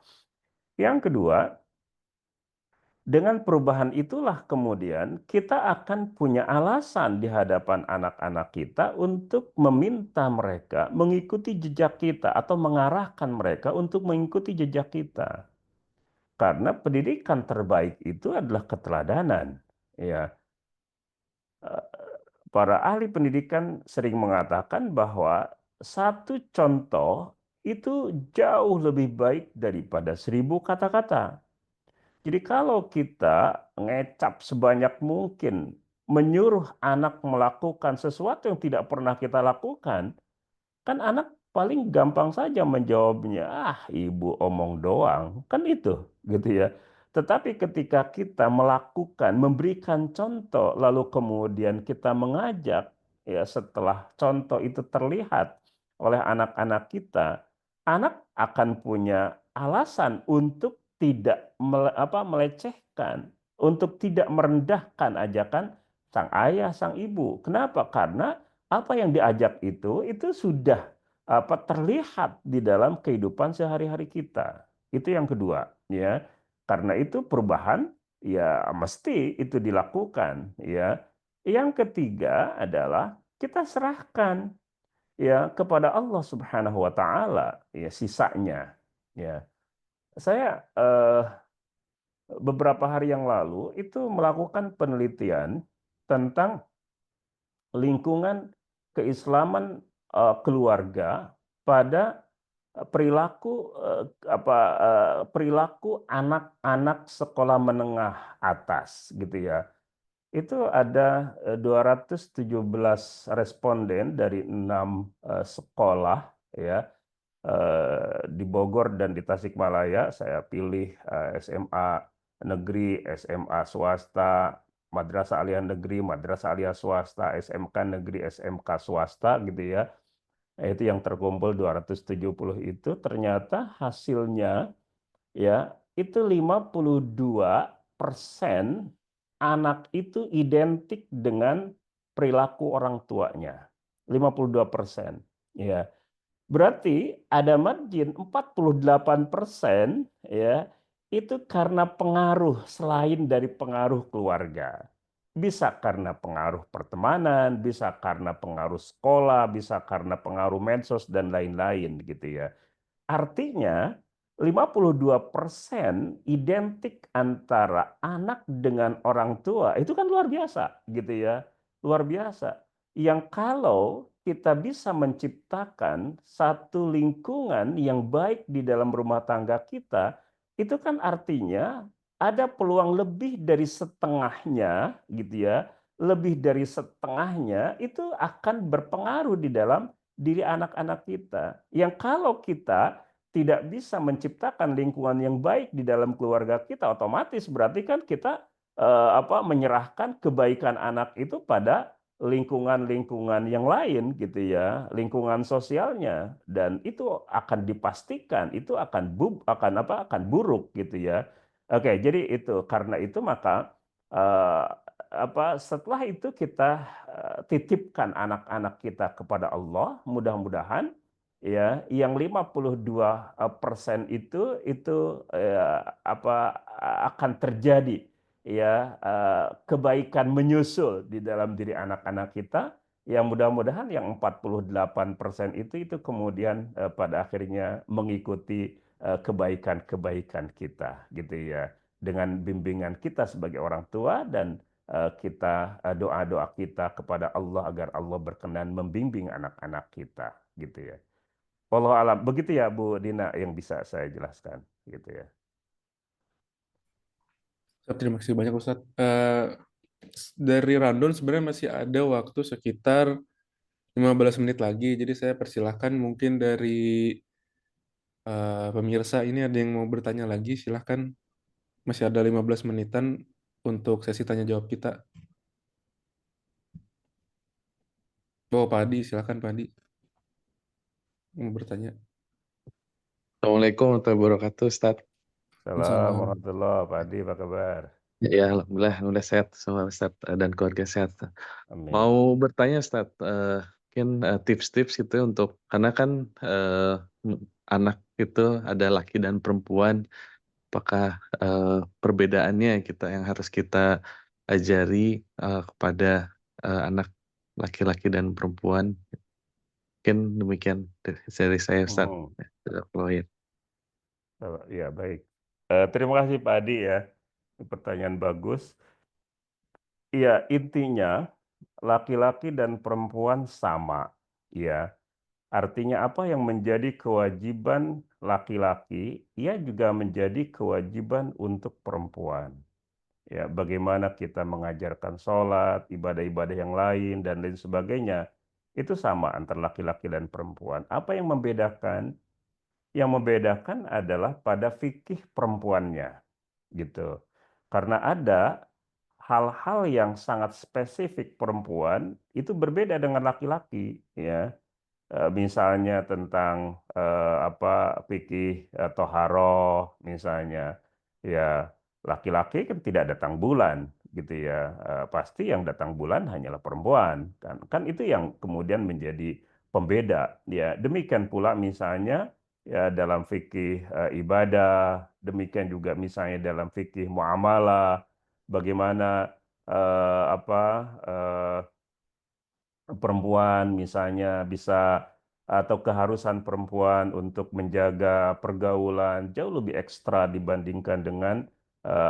Yang kedua, dengan perubahan itulah kemudian kita akan punya alasan di hadapan anak-anak kita untuk meminta mereka mengikuti jejak kita atau mengarahkan mereka untuk mengikuti jejak kita. Karena pendidikan terbaik itu adalah keteladanan. Ya, para ahli pendidikan sering mengatakan bahwa satu contoh itu jauh lebih baik daripada 1000 kata-kata. Jadi kalau kita ngecap sebanyak mungkin, menyuruh anak melakukan sesuatu yang tidak pernah kita lakukan, kan anak paling gampang saja menjawabnya, ah ibu omong doang, kan itu gitu ya. Tetapi ketika kita melakukan, memberikan contoh, lalu kemudian kita mengajak, ya setelah contoh itu terlihat oleh anak-anak kita, anak akan punya alasan untuk tidak melecehkan, untuk tidak merendahkan ajakan sang ayah, sang ibu. Kenapa? Karena apa yang diajak itu sudah terlihat di dalam kehidupan sehari-hari kita. Itu yang kedua, ya. Karena itu perubahan ya mesti itu dilakukan, ya. Yang ketiga adalah kita serahkan ya kepada Allah Subhanahu wa taala ya sisanya, ya. Saya beberapa hari yang lalu itu melakukan penelitian tentang lingkungan keislaman keluarga pada perilaku anak-anak sekolah menengah atas gitu ya. Itu ada 217 responden dari 6 sekolah ya di Bogor dan di Tasikmalaya. Saya pilih SMA negeri, SMA swasta, madrasah aliyah negeri, madrasah aliyah swasta, SMK negeri, SMK swasta gitu ya. Itu yang terkumpul 270 itu ternyata hasilnya ya itu 52% anak itu identik dengan perilaku orang tuanya. 52%. Ya. Berarti ada margin 48% ya itu karena pengaruh selain dari pengaruh keluarga. Bisa karena pengaruh pertemanan, bisa karena pengaruh sekolah, bisa karena pengaruh medsos dan lain-lain gitu ya. Artinya 52% identik antara anak dengan orang tua. Itu kan luar biasa gitu ya. Luar biasa. Yang kalau kita bisa menciptakan satu lingkungan yang baik di dalam rumah tangga kita, itu kan artinya ada peluang lebih dari setengahnya gitu ya. Lebih dari setengahnya itu akan berpengaruh di dalam diri anak-anak kita. Yang kalau kita tidak bisa menciptakan lingkungan yang baik di dalam keluarga kita, otomatis berarti kan kita menyerahkan kebaikan anak itu pada lingkungan-lingkungan yang lain gitu ya, lingkungan sosialnya, dan itu akan dipastikan itu akan buruk gitu ya. Oke, jadi itu karena itu maka setelah itu kita titipkan anak-anak kita kepada Allah, mudah-mudahan ya yang 52% itu akan terjadi ya kebaikan menyusul di dalam diri anak-anak kita, yang mudah-mudahan yang 48% itu kemudian pada akhirnya mengikuti kebaikan-kebaikan kita gitu ya, dengan bimbingan kita sebagai orang tua dan kita doa-doa kita kepada Allah agar Allah berkenan membimbing anak-anak kita gitu ya. Wallahu alam. Begitu ya Bu Dina yang bisa saya jelaskan gitu ya. Terima kasih banyak Ustadz. Dari rundown sebenarnya masih ada waktu sekitar 15 menit lagi. Jadi saya persilahkan mungkin dari pemirsa ini ada yang mau bertanya lagi, silahkan. Masih ada 15 menitan untuk sesi tanya jawab kita. Pak Adi, silahkan Pak Adi. Mau bertanya. Assalamualaikum warahmatullahi wabarakatuh, Ustaz. Assalamualaikum warahmatullahi wabarakatuh. Pak Adi, apa kabar? Ya, alhamdulillah sehat semua Ustaz dan keluarga sehat. Amin. Mau bertanya Ustaz, mungkin tips-tips gitu untuk karena kan anak itu ada laki dan perempuan, apakah perbedaannya yang harus kita ajari kepada anak laki-laki dan perempuan? Mungkin demikian dari saya Ustaz. Ya, baik. Terima kasih Pak Adi ya. Pertanyaan bagus. Iya, intinya laki-laki dan perempuan sama, ya. Artinya apa yang menjadi kewajiban laki-laki, ia juga menjadi kewajiban untuk perempuan. Ya, bagaimana kita mengajarkan sholat, ibadah-ibadah yang lain, dan lain sebagainya, itu sama antara laki-laki dan perempuan. Apa yang membedakan? Yang membedakan adalah pada fikih perempuannya, gitu. Karena ada hal-hal yang sangat spesifik perempuan itu berbeda dengan laki-laki, ya. Misalnya tentang fikih toharoh misalnya, ya laki-laki kan tidak datang bulan gitu ya, pasti yang datang bulan hanyalah perempuan, kan itu yang kemudian menjadi pembeda. Ya, demikian pula misalnya ya dalam fikih ibadah, demikian juga misalnya dalam fikih muamalah, bagaimana perempuan misalnya bisa atau keharusan perempuan untuk menjaga pergaulan jauh lebih ekstra dibandingkan dengan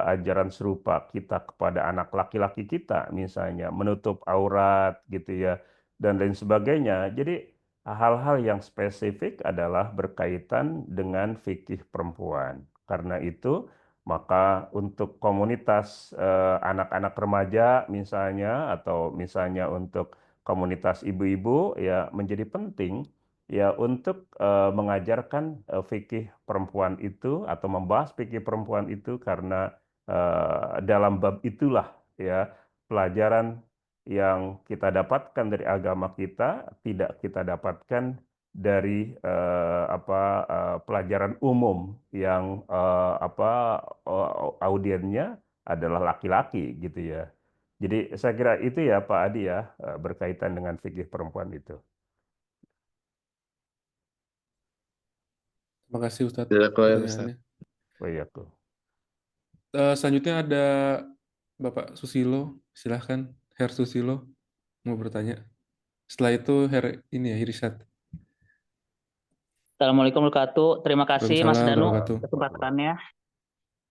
ajaran serupa kita kepada anak laki-laki kita, misalnya menutup aurat gitu ya dan lain sebagainya. Jadi hal-hal yang spesifik adalah berkaitan dengan fikih perempuan. Karena itu maka untuk komunitas anak-anak remaja misalnya atau misalnya untuk komunitas ibu-ibu ya menjadi penting ya untuk mengajarkan fikih perempuan itu atau membahas fikih perempuan itu karena dalam bab itulah ya pelajaran yang kita dapatkan dari agama kita tidak kita dapatkan dari pelajaran umum yang audiennya adalah laki-laki gitu ya. Jadi saya kira itu ya Pak Adi ya berkaitan dengan fikih perempuan itu. Terima kasih Ustadz Jazakallah Ustaz. pertanyaannya. Baik. Selanjutnya ada Bapak Susilo, silahkan Herr Susilo mau bertanya. Setelah itu Herr ini ya Irsad. Assalamualaikum warahmatullahi wabarakatuh. Terima kasih Mas Waalaikumsalam Danu warahmatullahi kesempatannya.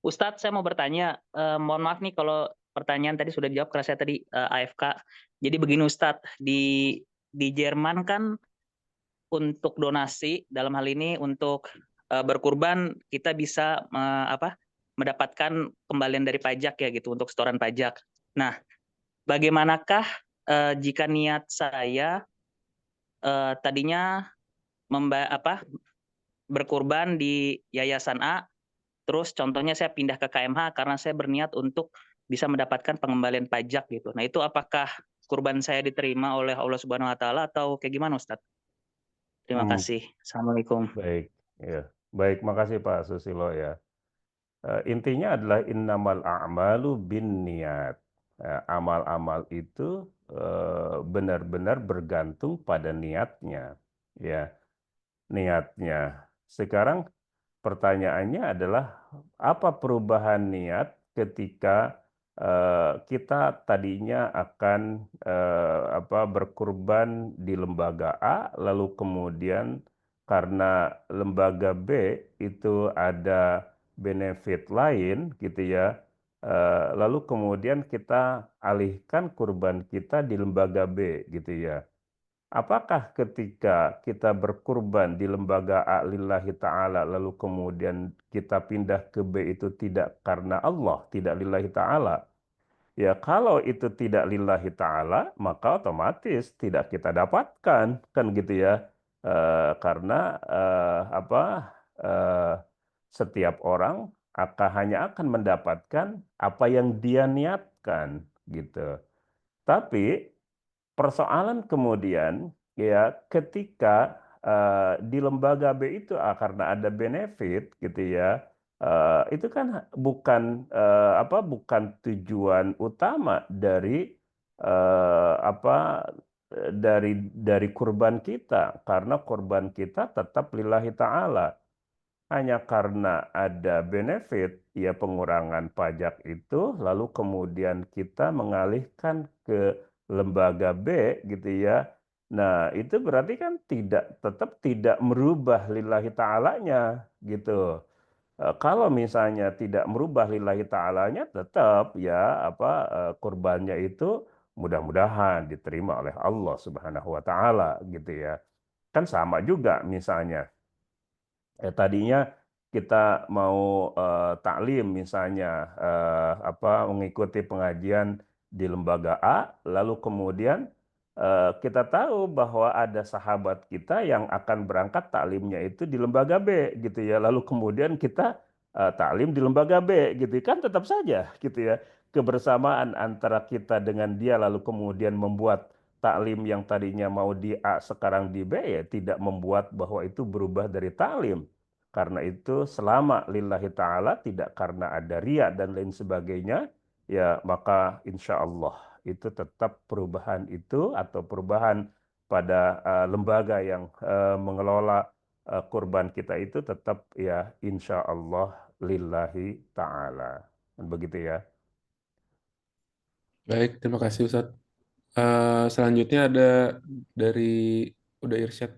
Ustadz, saya mau bertanya. Mohon maaf nih kalau pertanyaan tadi sudah dijawab karena saya tadi AFK. Jadi begini Ustadz, di Jerman kan untuk donasi dalam hal ini untuk berkurban kita bisa mendapatkan kembalian dari pajak ya gitu untuk setoran pajak. Nah, bagaimanakah jika niat saya tadinya berkurban di Yayasan A, terus contohnya saya pindah ke KMH karena saya berniat untuk bisa mendapatkan pengembalian pajak gitu. Nah, itu apakah kurban saya diterima oleh Allah Subhanahu wa taala atau kayak gimana Ustadz? Terima kasih. Assalamualaikum. Baik, ya. Baik, makasih Pak Susilo ya. Intinya adalah innamal a'malu binniyat. Amal-amal itu benar-benar bergantung pada niatnya, ya. Niatnya. Sekarang pertanyaannya adalah apa perubahan niat ketika kita tadinya akan berkurban di lembaga A, lalu kemudian karena lembaga B itu ada benefit lain gitu ya, lalu kemudian kita alihkan kurban kita di lembaga B gitu ya. Apakah ketika kita berkurban di lembaga A lillahi ta'ala lalu kemudian kita pindah ke B itu tidak karena Allah, tidak lillahi ta'ala? Ya kalau itu tidak lillahi ta'ala maka otomatis tidak kita dapatkan kan gitu ya. Karena setiap orang hanya akan mendapatkan apa yang dia niatkan gitu. Tapi persoalan kemudian ya ketika di lembaga B itu karena ada benefit gitu ya, itu kan bukan bukan tujuan utama dari dari kurban kita, karena kurban kita tetap lillahi ta'ala. Hanya karena ada benefit, ya pengurangan pajak itu, lalu kemudian kita mengalihkan ke lembaga B gitu ya. Nah, itu berarti kan tetap tidak merubah lillahi ta'alanya gitu. Kalau misalnya tidak merubah lillahi ta'alanya, tetap ya kurbannya itu mudah-mudahan diterima oleh Allah Subhanahu wa taala gitu ya. Kan sama juga misalnya tadinya kita mau taklim misalnya mengikuti pengajian di lembaga A, lalu kemudian kita tahu bahwa ada sahabat kita yang akan berangkat taklimnya itu di lembaga B gitu ya, lalu kemudian kita taklim di lembaga B gitu kan, tetap saja gitu ya kebersamaan antara kita dengan dia, lalu kemudian membuat taklim yang tadinya mau di A sekarang di B ya tidak membuat bahwa itu berubah dari taklim. Karena itu selama lillahi ta'ala, tidak karena ada riya dan lain sebagainya, ya maka insya Allah itu tetap perubahan itu atau perubahan pada lembaga yang mengelola kurban kita itu tetap ya insya Allah lillahi ta'ala. Begitu ya. Baik, terima kasih Ustadz. Selanjutnya ada dari Uda Irsyad.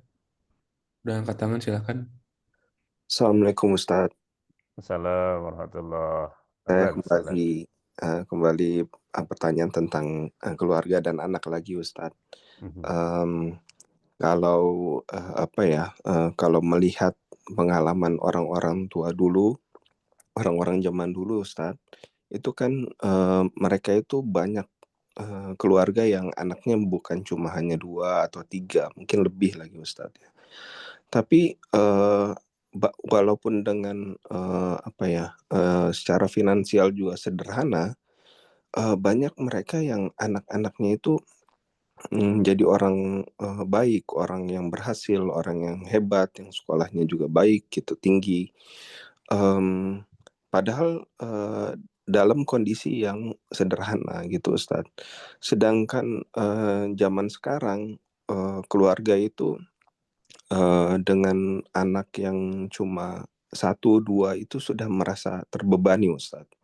Udah angkat tangan, silakan. Assalamualaikum Ustadz. Assalamualaikum warahmatullahi Saya wabarakatuh. kembali pertanyaan tentang keluarga dan anak lagi Ustadz. Kalau kalau melihat pengalaman orang-orang tua dulu, orang-orang zaman dulu Ustadz, itu kan mereka itu banyak keluarga yang anaknya bukan cuma hanya 2 atau 3, mungkin lebih lagi Ustadz. Tapi walaupun dengan secara finansial juga sederhana, banyak mereka yang anak-anaknya itu jadi orang baik, orang yang berhasil, orang yang hebat, yang sekolahnya juga baik gitu, tinggi. Padahal dalam kondisi yang sederhana gitu Ustadz. Sedangkan zaman sekarang keluarga itu dengan anak yang cuma 1, 2 itu sudah merasa terbebani Ustadz.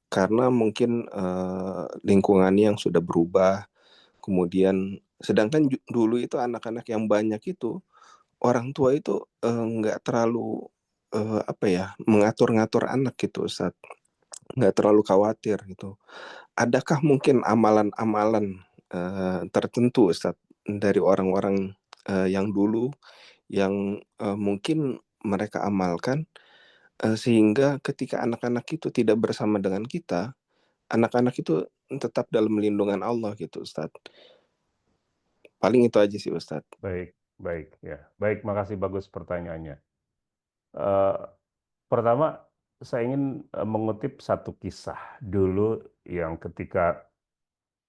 Karena mungkin lingkungannya yang sudah berubah. Kemudian sedangkan dulu itu anak-anak yang banyak itu, orang tua itu nggak terlalu mengatur-ngatur anak gitu Ustadz. Nggak terlalu khawatir gitu. Adakah mungkin amalan-amalan tertentu Ustadz dari orang-orang yang dulu yang mungkin mereka amalkan sehingga ketika anak-anak itu tidak bersama dengan kita, anak-anak itu tetap dalam lindungan Allah gitu Ustadz. Paling itu aja sih Ustadz. Baik ya. Baik, makasih bagus pertanyaannya. Pertama, saya ingin mengutip satu kisah dulu yang ketika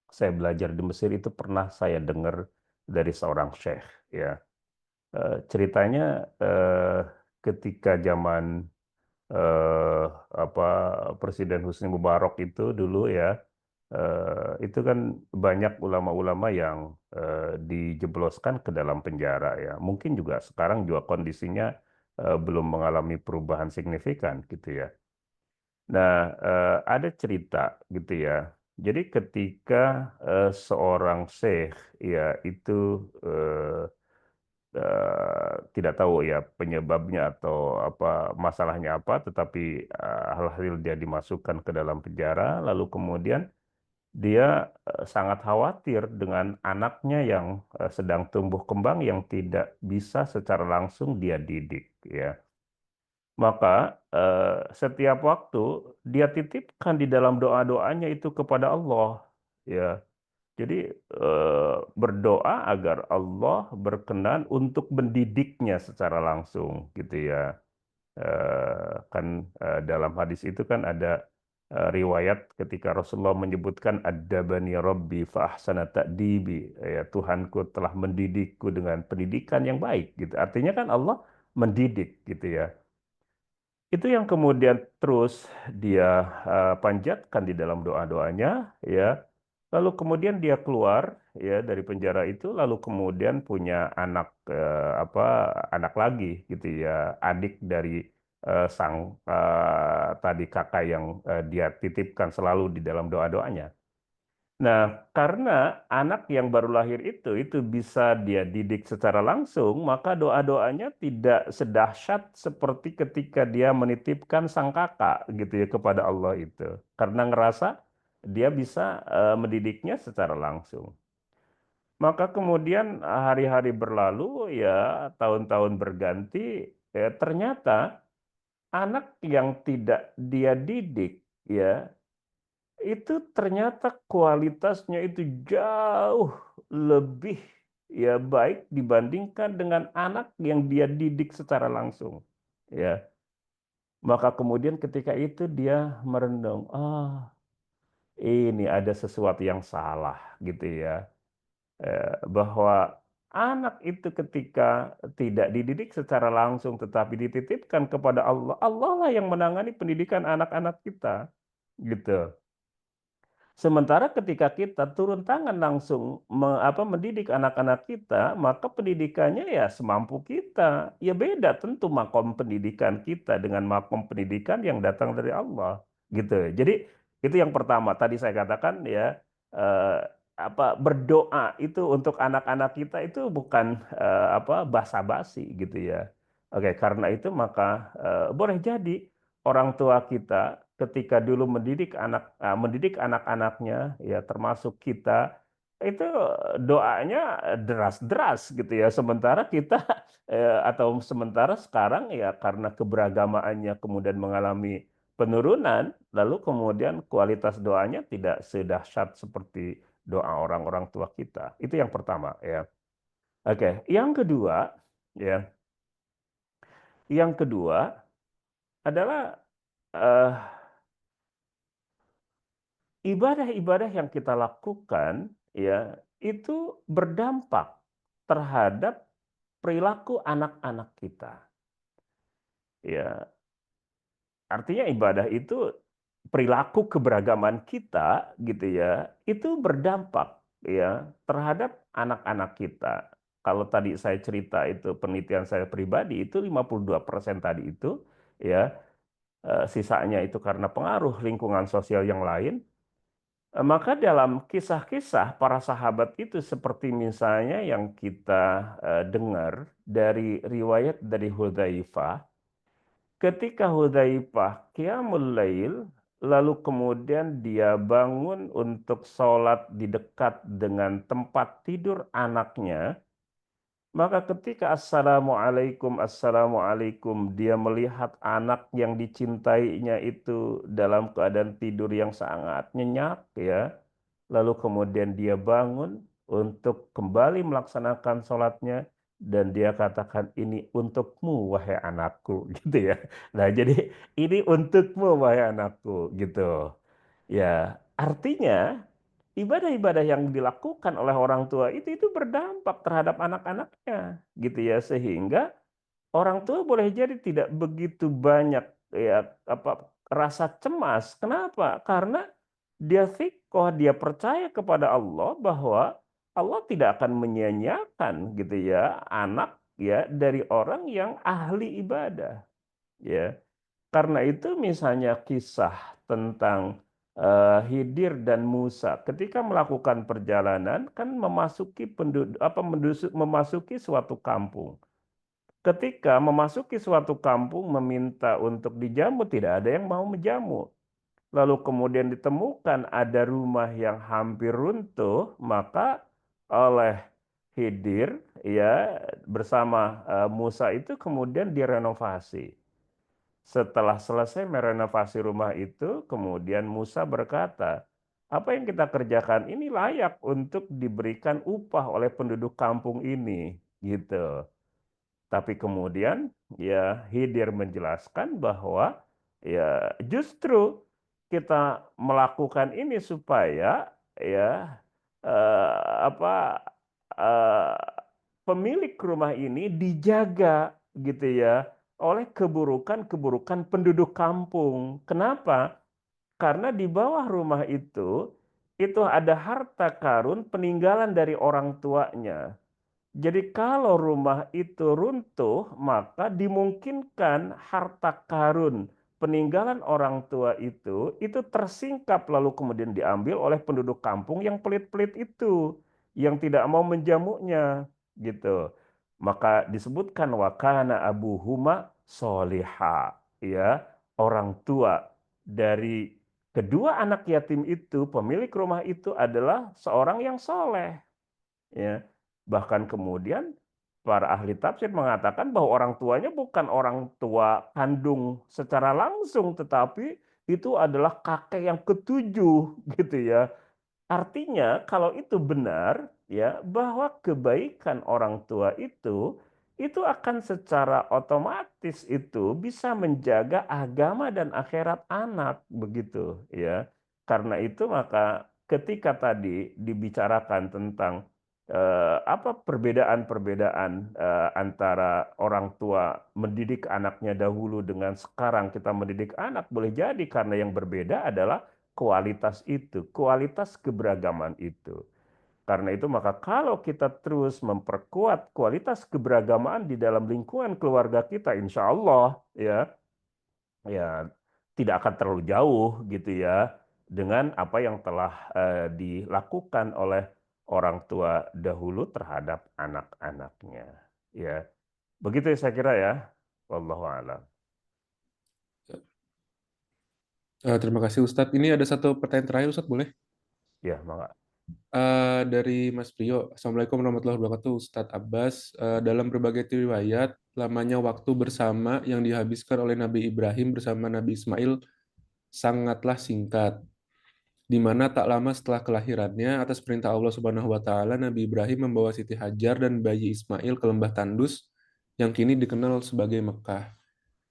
saya belajar di Mesir itu pernah saya dengar dari seorang syekh ya. Ceritanya ketika zaman Presiden Husni Mubarak itu dulu ya, itu kan banyak ulama-ulama yang dijebloskan ke dalam penjara ya. Mungkin juga sekarang juga kondisinya belum mengalami perubahan signifikan gitu ya. Nah, ada cerita gitu ya. Jadi ketika seorang syekh ya itu tidak tahu ya penyebabnya atau apa masalahnya apa, tetapi alhasil dia dimasukkan ke dalam penjara, lalu kemudian dia sangat khawatir dengan anaknya yang sedang tumbuh kembang yang tidak bisa secara langsung dia didik ya. Maka setiap waktu dia titipkan di dalam doa-doanya itu kepada Allah ya. Jadi berdoa agar Allah berkenan untuk mendidiknya secara langsung gitu ya. Kan dalam hadis itu kan ada riwayat ketika Rasulullah menyebutkan adabani rabbi fa ahsana ta'dibi, ya Tuhanku telah mendidikku dengan pendidikan yang baik gitu. Artinya kan Allah mendidik gitu ya. Itu yang kemudian terus dia panjatkan di dalam doa-doanya ya. Lalu kemudian dia keluar ya dari penjara itu, lalu kemudian punya anak anak lagi gitu ya, adik dari sang tadi kakak yang dia titipkan selalu di dalam doa-doanya. Nah, karena anak yang baru lahir itu bisa dia didik secara langsung, maka doa-doanya tidak sedahsyat seperti ketika dia menitipkan sang kakak gitu ya kepada Allah itu. Karena ngerasa dia bisa mendidiknya secara langsung. Maka kemudian hari-hari berlalu ya, tahun-tahun berganti, ya ternyata anak yang tidak dia didik ya itu ternyata kualitasnya itu jauh lebih ya baik dibandingkan dengan anak yang dia didik secara langsung ya. Maka kemudian ketika itu dia merenung, ini ada sesuatu yang salah gitu ya. Bahwa anak itu ketika tidak dididik secara langsung tetapi dititipkan kepada Allah, Allah lah yang menangani pendidikan anak-anak kita gitu. Sementara ketika kita turun tangan langsung mendidik anak-anak kita, maka pendidikannya ya semampu kita. Ya beda tentu makom pendidikan kita dengan makom pendidikan yang datang dari Allah, gitu. Jadi itu yang pertama tadi saya katakan ya, berdoa itu untuk anak-anak kita itu bukan basa-basi gitu ya. Oke, karena itu maka boleh jadi orang tua kita ketika dulu mendidik anak-anaknya ya termasuk kita itu doanya deras-deras gitu ya, sementara kita sementara sekarang ya karena keberagamaannya kemudian mengalami penurunan, lalu kemudian kualitas doanya tidak sedahsyat seperti doa orang-orang tua kita. Itu yang pertama ya. Oke, yang kedua ya. Yang kedua adalah ibadah-ibadah yang kita lakukan ya itu berdampak terhadap perilaku anak-anak kita. Ya, artinya ibadah itu perilaku keberagaman kita gitu ya, itu berdampak ya terhadap anak-anak kita. Kalau tadi saya cerita itu penelitian saya pribadi itu 52% tadi itu ya, sisanya itu karena pengaruh lingkungan sosial yang lain. Maka dalam kisah-kisah para sahabat itu seperti misalnya yang kita dengar dari riwayat dari Hudzaifah, ketika Hudzaifah qiyamul lail, lalu kemudian dia bangun untuk sholat di dekat dengan tempat tidur anaknya, maka ketika Assalamualaikum, dia melihat anak yang dicintainya itu dalam keadaan tidur yang sangat nyenyak ya. Lalu kemudian dia bangun untuk kembali melaksanakan sholatnya dan dia katakan ini untukmu wahai anakku gitu ya. Nah jadi ini untukmu wahai anakku gitu. Ya artinya ibadah-ibadah yang dilakukan oleh orang tua itu berdampak terhadap anak-anaknya gitu ya, sehingga orang tua boleh jadi tidak begitu banyak ya rasa cemas. Kenapa? Karena dia thiqoh, dia percaya kepada Allah bahwa Allah tidak akan menyia-nyiakan gitu ya anak ya dari orang yang ahli ibadah ya. Karena itu misalnya kisah tentang Khidir dan Musa ketika melakukan perjalanan kan memasuki suatu kampung. Ketika memasuki suatu kampung meminta untuk dijamu, tidak ada yang mau menjamu. Lalu kemudian ditemukan ada rumah yang hampir runtuh, maka oleh Khidir ya bersama Musa itu kemudian direnovasi. Setelah selesai merenovasi rumah itu, kemudian Musa berkata, apa yang kita kerjakan ini layak untuk diberikan upah oleh penduduk kampung ini, gitu. Tapi kemudian ya Khidir menjelaskan bahwa ya justru kita melakukan ini supaya ya pemilik rumah ini dijaga gitu ya oleh keburukan-keburukan penduduk kampung. Kenapa? Karena di bawah rumah itu ada harta karun peninggalan dari orang tuanya. Jadi kalau rumah itu runtuh, maka dimungkinkan harta karun peninggalan orang tua itu tersingkap lalu kemudian diambil oleh penduduk kampung yang pelit-pelit itu, yang tidak mau menjamunya, gitu. Maka disebutkan wakana abuhuma soliha, ya, orang tua dari kedua anak yatim itu, pemilik rumah itu adalah seorang yang soleh, ya. Bahkan kemudian para ahli tafsir mengatakan bahwa orang tuanya bukan orang tua kandung secara langsung, tetapi itu adalah kakek yang ketujuh gitu ya. Artinya kalau itu benar ya bahwa kebaikan orang tua itu akan secara otomatis itu bisa menjaga agama dan akhirat anak begitu ya. Karena itu maka ketika tadi dibicarakan tentang perbedaan-perbedaan antara orang tua mendidik anaknya dahulu dengan sekarang kita mendidik anak, boleh jadi karena yang berbeda adalah kualitas itu, kualitas keberagaman itu. Karena itu maka kalau kita terus memperkuat kualitas keberagaman di dalam lingkungan keluarga kita, insya Allah ya tidak akan terlalu jauh gitu ya dengan apa yang telah dilakukan oleh orang tua dahulu terhadap anak-anaknya. Ya, begitu saya kira ya. Wallahu a'lam. Terima kasih Ustadz. Ini ada satu pertanyaan terakhir Ustadz, boleh? Ya, maka. Dari Mas Priyo, Assalamualaikum warahmatullahi wabarakatuh. Ustadz Abbas, dalam berbagai riwayat, lamanya waktu bersama yang dihabiskan oleh Nabi Ibrahim bersama Nabi Ismail sangatlah singkat, di mana tak lama setelah kelahirannya, atas perintah Allah Subhanahu wa Ta'ala, Nabi Ibrahim membawa Siti Hajar dan bayi Ismail ke lembah Tandus yang kini dikenal sebagai Mekah.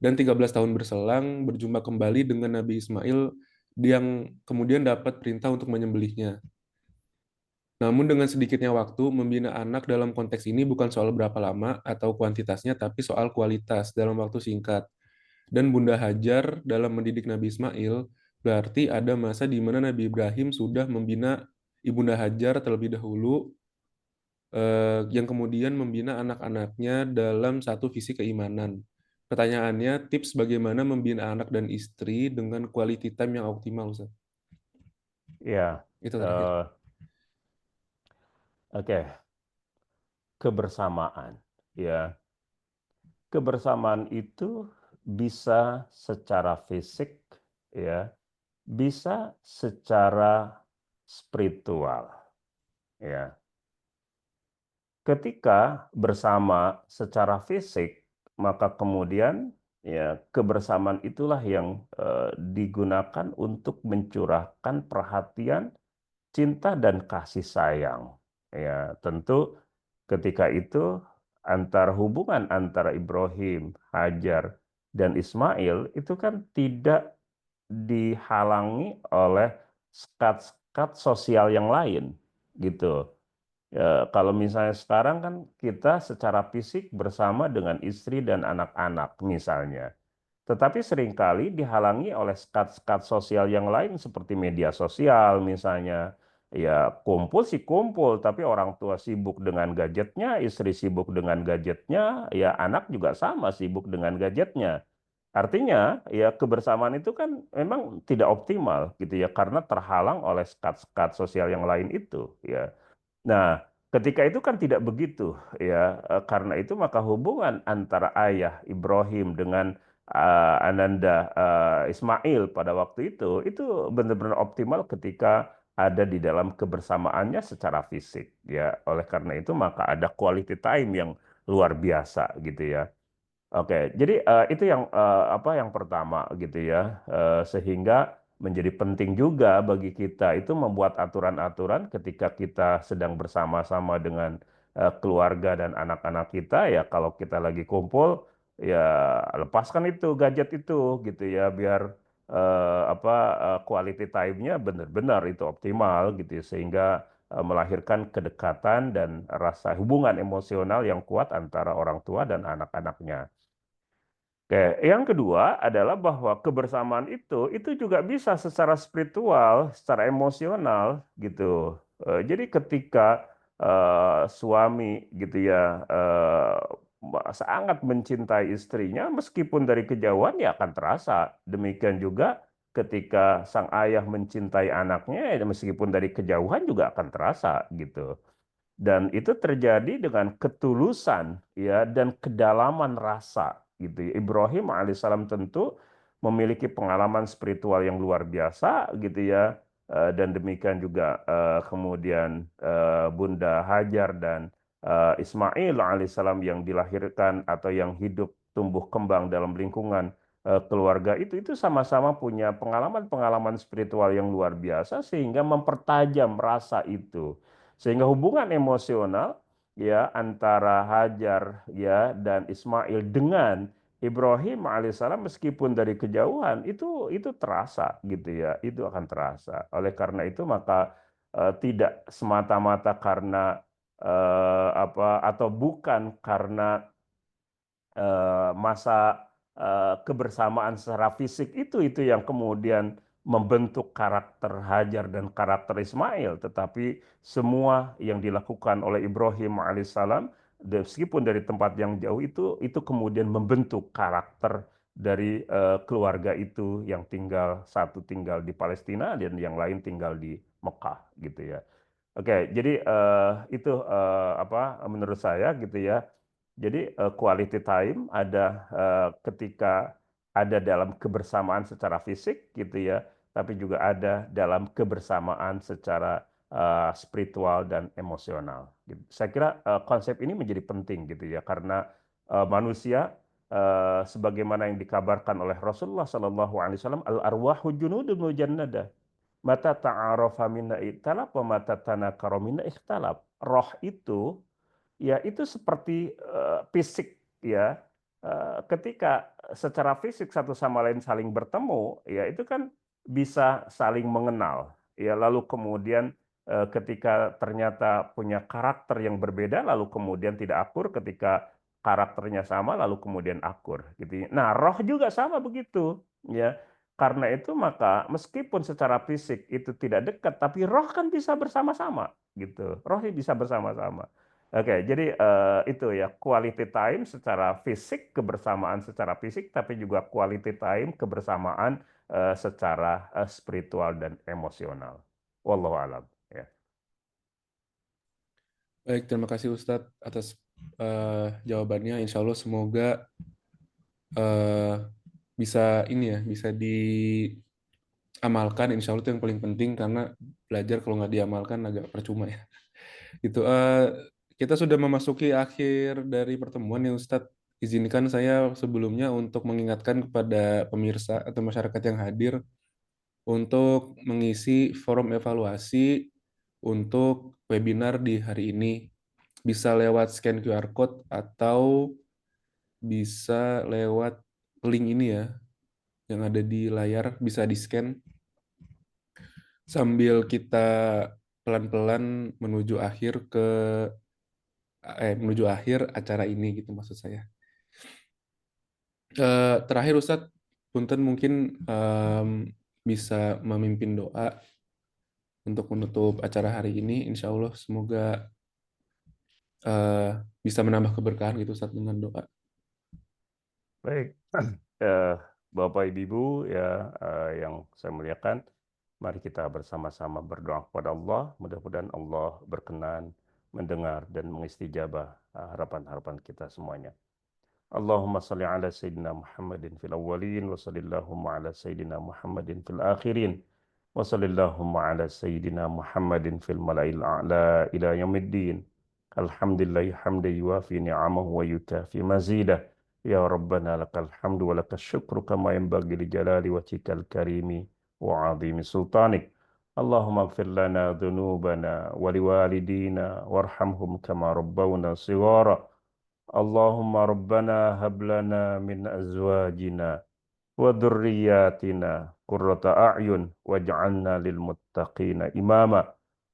Dan 13 tahun berselang, berjumpa kembali dengan Nabi Ismail yang kemudian dapat perintah untuk menyembelihnya. Namun dengan sedikitnya waktu, membina anak dalam konteks ini bukan soal berapa lama atau kuantitasnya, tapi soal kualitas dalam waktu singkat. Dan Bunda Hajar dalam mendidik Nabi Ismail, berarti ada masa di mana Nabi Ibrahim sudah membina Ibunda Hajar terlebih dahulu, yang kemudian membina anak-anaknya dalam satu visi keimanan. Pertanyaannya, tips bagaimana membina anak dan istri dengan quality time yang optimal, Ustaz? Ya, Itu terakhir. Oke. Kebersamaan, ya. Kebersamaan itu bisa secara fisik, ya, bisa secara spiritual, ya. Ketika bersama secara fisik, maka kemudian ya kebersamaan itulah yang digunakan untuk mencurahkan perhatian, cinta dan kasih sayang. Ya, tentu ketika itu hubungan antara Ibrahim, Hajar, dan Ismail itu kan tidak dihalangi oleh sekat-sekat sosial yang lain, gitu. Ya, kalau misalnya sekarang kan kita secara fisik bersama dengan istri dan anak-anak misalnya. Tetapi seringkali dihalangi oleh sekat-sekat sosial yang lain seperti media sosial misalnya. Ya kumpul sih kumpul, tapi orang tua sibuk dengan gadgetnya, istri sibuk dengan gadgetnya, ya anak juga sama sibuk dengan gadgetnya. Artinya ya kebersamaan itu kan memang tidak optimal gitu ya karena terhalang oleh sekat-sekat sosial yang lain itu ya. Nah, ketika itu kan tidak begitu ya. Karena itu maka hubungan antara ayah Ibrahim dengan Ananda Ismail pada waktu itu benar-benar optimal ketika ada di dalam kebersamaannya secara fisik ya. Oleh karena itu maka ada quality time yang luar biasa gitu ya. Oke, jadi itu yang pertama gitu ya, sehingga menjadi penting juga bagi kita itu membuat aturan-aturan ketika kita sedang bersama-sama dengan keluarga dan anak-anak kita ya kalau kita lagi kumpul ya lepaskan itu gadget itu gitu ya biar quality time-nya benar-benar itu optimal gitu ya, sehingga melahirkan kedekatan dan rasa hubungan emosional yang kuat antara orang tua dan anak-anaknya. Oke, yang kedua adalah bahwa kebersamaan itu juga bisa secara spiritual, secara emosional gitu. Jadi ketika suami gitu ya sangat mencintai istrinya, meskipun dari kejauhan ya akan terasa. Demikian juga ketika sang ayah mencintai anaknya, ya meskipun dari kejauhan juga akan terasa gitu. Dan itu terjadi dengan ketulusan ya dan kedalaman rasa gitu ya. Ibrahim alaihissalam tentu memiliki pengalaman spiritual yang luar biasa gitu ya. Dan demikian juga kemudian Bunda Hajar dan Ismail alaihissalam yang dilahirkan atau yang hidup tumbuh kembang dalam lingkungan keluarga itu sama-sama punya pengalaman-pengalaman spiritual yang luar biasa sehingga mempertajam rasa itu. Sehingga hubungan emosional ya antara Hajar ya dan Ismail dengan Ibrahim alaihissalam meskipun dari kejauhan itu terasa gitu ya, itu akan terasa. Oleh karena itu maka tidak semata-mata karena atau bukan karena masa kebersamaan secara fisik itu yang kemudian membentuk karakter Hajar dan karakter Ismail, tetapi semua yang dilakukan oleh Ibrahim alaihissalam, meskipun dari tempat yang jauh itu kemudian membentuk karakter dari keluarga itu yang satu tinggal di Palestina dan yang lain tinggal di Mekah gitu ya. Oke, jadi itu apa menurut saya gitu ya. Jadi quality time ada ketika ada dalam kebersamaan secara fisik gitu ya, tapi juga ada dalam kebersamaan secara spiritual dan emosional. Gitu. Saya kira konsep ini menjadi penting gitu ya, karena manusia sebagaimana yang dikabarkan oleh Rasulullah SAW, al-arwahu junudun mujannadah. Mata ta'arafa minna ikhtalaf wa mata tanakara minna ikhtalaf. Roh itu ya itu seperti fisik ya. Ketika secara fisik satu sama lain saling bertemu, ya itu kan bisa saling mengenal. Ya lalu kemudian ketika ternyata punya karakter yang berbeda, lalu kemudian tidak akur, ketika karakternya sama, lalu kemudian akur. Gitu. Nah, roh juga sama begitu. Ya, karena itu maka meskipun secara fisik itu tidak dekat, tapi roh kan bisa bersama-sama. Gitu. Roh bisa bersama-sama. Oke, jadi itu ya quality time secara fisik, kebersamaan secara fisik, tapi juga quality time kebersamaan secara spiritual dan emosional. Wallahu alam. Ya. Baik, terima kasih Ustadz atas jawabannya. Insya Allah semoga bisa ini ya, bisa diamalkan. Insya Allah itu yang paling penting karena belajar kalau nggak diamalkan agak percuma ya. Gitu. Kita sudah memasuki akhir dari pertemuan ya Ustadz. Izinkan saya sebelumnya untuk mengingatkan kepada pemirsa atau masyarakat yang hadir untuk mengisi forum evaluasi untuk webinar di hari ini. Bisa lewat scan QR code atau bisa lewat link ini ya, yang ada di layar, bisa di-scan sambil kita pelan-pelan menuju menuju akhir acara ini gitu maksud saya. Terakhir Ustadz, punten mungkin bisa memimpin doa untuk menutup acara hari ini. Insya Allah semoga bisa menambah keberkahan gitu Ustadz dengan doa. Baik, Bapak Ibu ya yang saya muliakan, mari kita bersama-sama berdoa kepada Allah. Mudah-mudahan Allah berkenan mendengar dan mengistijabah harapan-harapan kita semuanya. Allahumma salli ala Sayyidina Muhammadin fil awwalin wa sallillahumma ala Sayyidina Muhammadin fil akhirin wa sallillahumma ala Sayyidina Muhammadin fil mala'il a'la ila yaumiddin. Alhamdulillahi hamdan yuwafi ni'amahu wa yukafi mazidah. Ya Rabbana lakal hamdu wa lakal syukru kama yanbaghi li jalali wajhikal karimi wa 'azimi sultanik. Allahumma ighfir lana dhunubana wa liwalidina warhamhum kama rabbawna shighara. Allahumma rabbana hab lana min azwajina wa dhurriyyatina qurrata a'yun waj'alna lil muttaqina imama.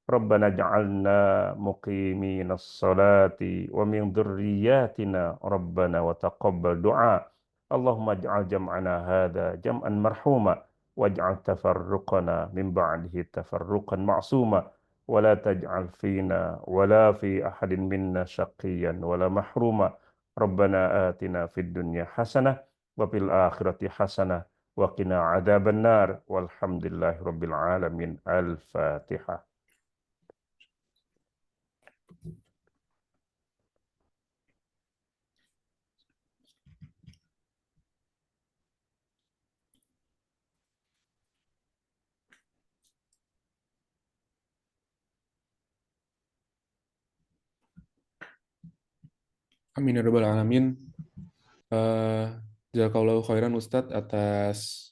Rabbana ja'alna muqimina as-salati wa min dhurriyyatina rabbana wa taqabbal du'a. Allahumma ij'al jam'ana hadha jam'an marhuma waj'al tafarruqana min ba'dihi tafarruqan ma'suma wa la taj'al fina wa la fi ahadin minna shaqiyyan wa la mahruma. Rabbana atina fid dunya hasanah wa fil akhirati hasanah wa qina adzaban nar walhamdulillahi rabbil alamin. Al-Fatihah. Amin ya rabbal alamin. Jazakallahu khairan Ustadz atas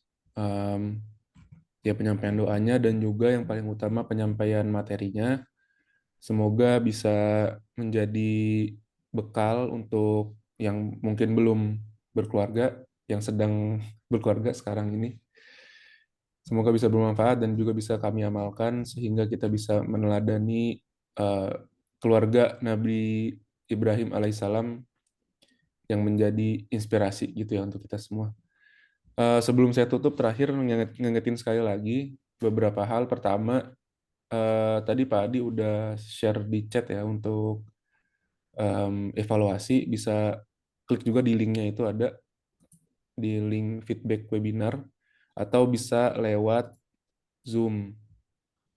ya penyampaian doanya dan juga yang paling utama penyampaian materinya. Semoga bisa menjadi bekal untuk yang mungkin belum berkeluarga, yang sedang berkeluarga sekarang ini. Semoga bisa bermanfaat dan juga bisa kami amalkan sehingga kita bisa meneladani keluarga Nabi Ibrahim alaihissalam yang menjadi inspirasi gitu ya untuk kita semua. Sebelum saya tutup, terakhir ngingetin sekali lagi beberapa hal. Pertama, tadi Pak Adi udah share di chat ya untuk evaluasi. Bisa klik juga di linknya, itu ada di link feedback webinar, atau bisa lewat Zoom.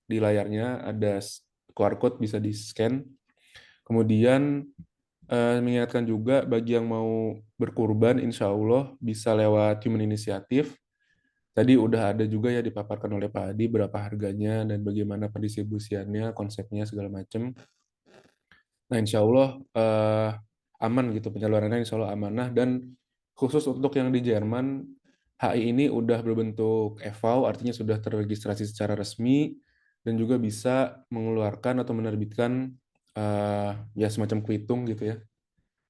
Di layarnya ada QR code, bisa di-scan. Kemudian mengingatkan juga bagi yang mau berkurban, insya Allah bisa lewat Human Initiative. Tadi udah ada juga ya dipaparkan oleh Pak Adi berapa harganya dan bagaimana pendistribusiannya, konsepnya segala macam. Nah, insya Allah aman gitu penyalurannya, insya Allah amanah. Dan khusus untuk yang di Jerman, HI ini udah berbentuk EVAU, artinya sudah terregistrasi secara resmi dan juga bisa mengeluarkan atau menerbitkan ya semacam kwitung gitu ya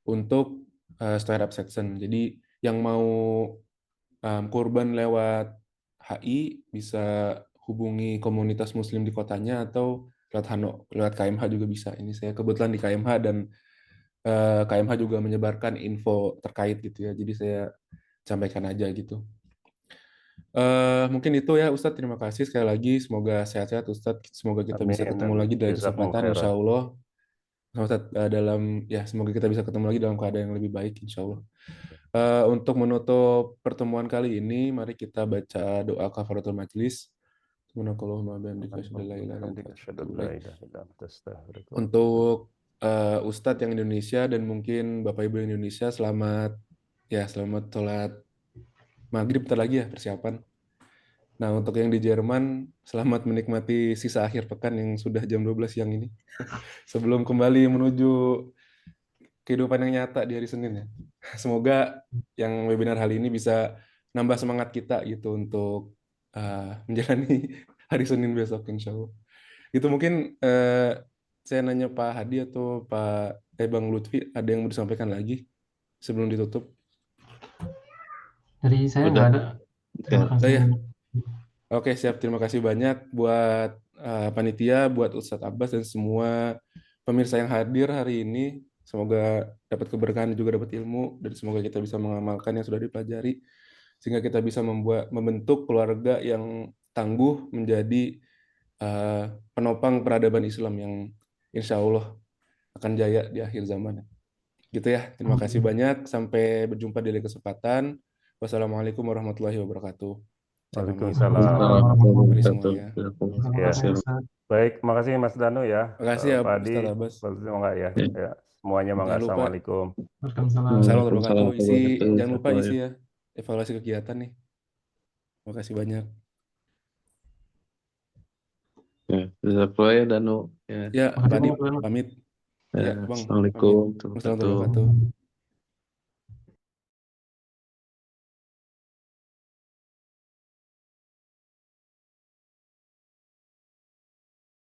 untuk startup section. Jadi yang mau kurban lewat HI bisa hubungi komunitas muslim di kotanya, atau lewat KMH juga bisa. Ini saya kebetulan di KMH dan KMH juga menyebarkan info terkait gitu ya. Jadi saya sampaikan aja gitu. Mungkin itu ya Ustadz, terima kasih sekali lagi. Semoga sehat-sehat Ustadz. Semoga kita bisa Amin, ketemu amin. lagi dari Jazakumullah kesempatan, khairan. insya Allah. Ustadz, semoga kita bisa ketemu lagi dalam keadaan yang lebih baik, insya Allah. Untuk menutup pertemuan kali ini, mari kita baca doa kafaratul majlis. Subhanakallahumma bihamdika asyhadu an la ilaha illa anta astaghfiruka wa atubu ilaik. Untuk Ustadz yang Indonesia dan mungkin Bapak Ibu yang Indonesia, selamat sholat maghrib bentar lagi ya persiapan. Nah, untuk yang di Jerman, selamat menikmati sisa akhir pekan yang sudah jam 12 siang ini. Sebelum kembali menuju kehidupan yang nyata di hari Senin ya. Semoga yang webinar hari ini bisa nambah semangat kita gitu untuk menjalani hari Senin besok, insya Allah. Itu mungkin saya nanya Pak Hadi atau Bang Lutfi, ada yang mau disampaikan lagi sebelum ditutup? Dari saya Udah. nggak ada. Terima Ya. kasih Ya. banyak. Oke, siap. Terima kasih banyak buat panitia, buat Ustadz Abbas dan semua pemirsa yang hadir hari ini. Semoga dapat keberkahan juga dapat ilmu, dan semoga kita bisa mengamalkan yang sudah dipelajari sehingga kita bisa membentuk keluarga yang tangguh menjadi penopang peradaban Islam yang insya Allah akan jaya di akhir zaman. Gitu ya. Terima kasih banyak. Sampai berjumpa di lain kesempatan. Wassalamualaikum warahmatullahi wabarakatuh. Waalaikumsalam. Mari semuanya. Ya. Baik, makasih Mas Danu ya. Makasih ya Pak Adi, Ustadz Abbas. enggak ya? Ya, semuanya mangga. Jangan lupa. Assalamualaikum. Assalamualaikum warahmatullahi wabarakatuh. Jangan lupa isi ya evaluasi kegiatan nih. Terima kasih banyak. Jazakallah ya Danu. Ya, Pak Adi pamit. Ya, Bang. Assalamualaikum warahmatullahi wabarakatuh.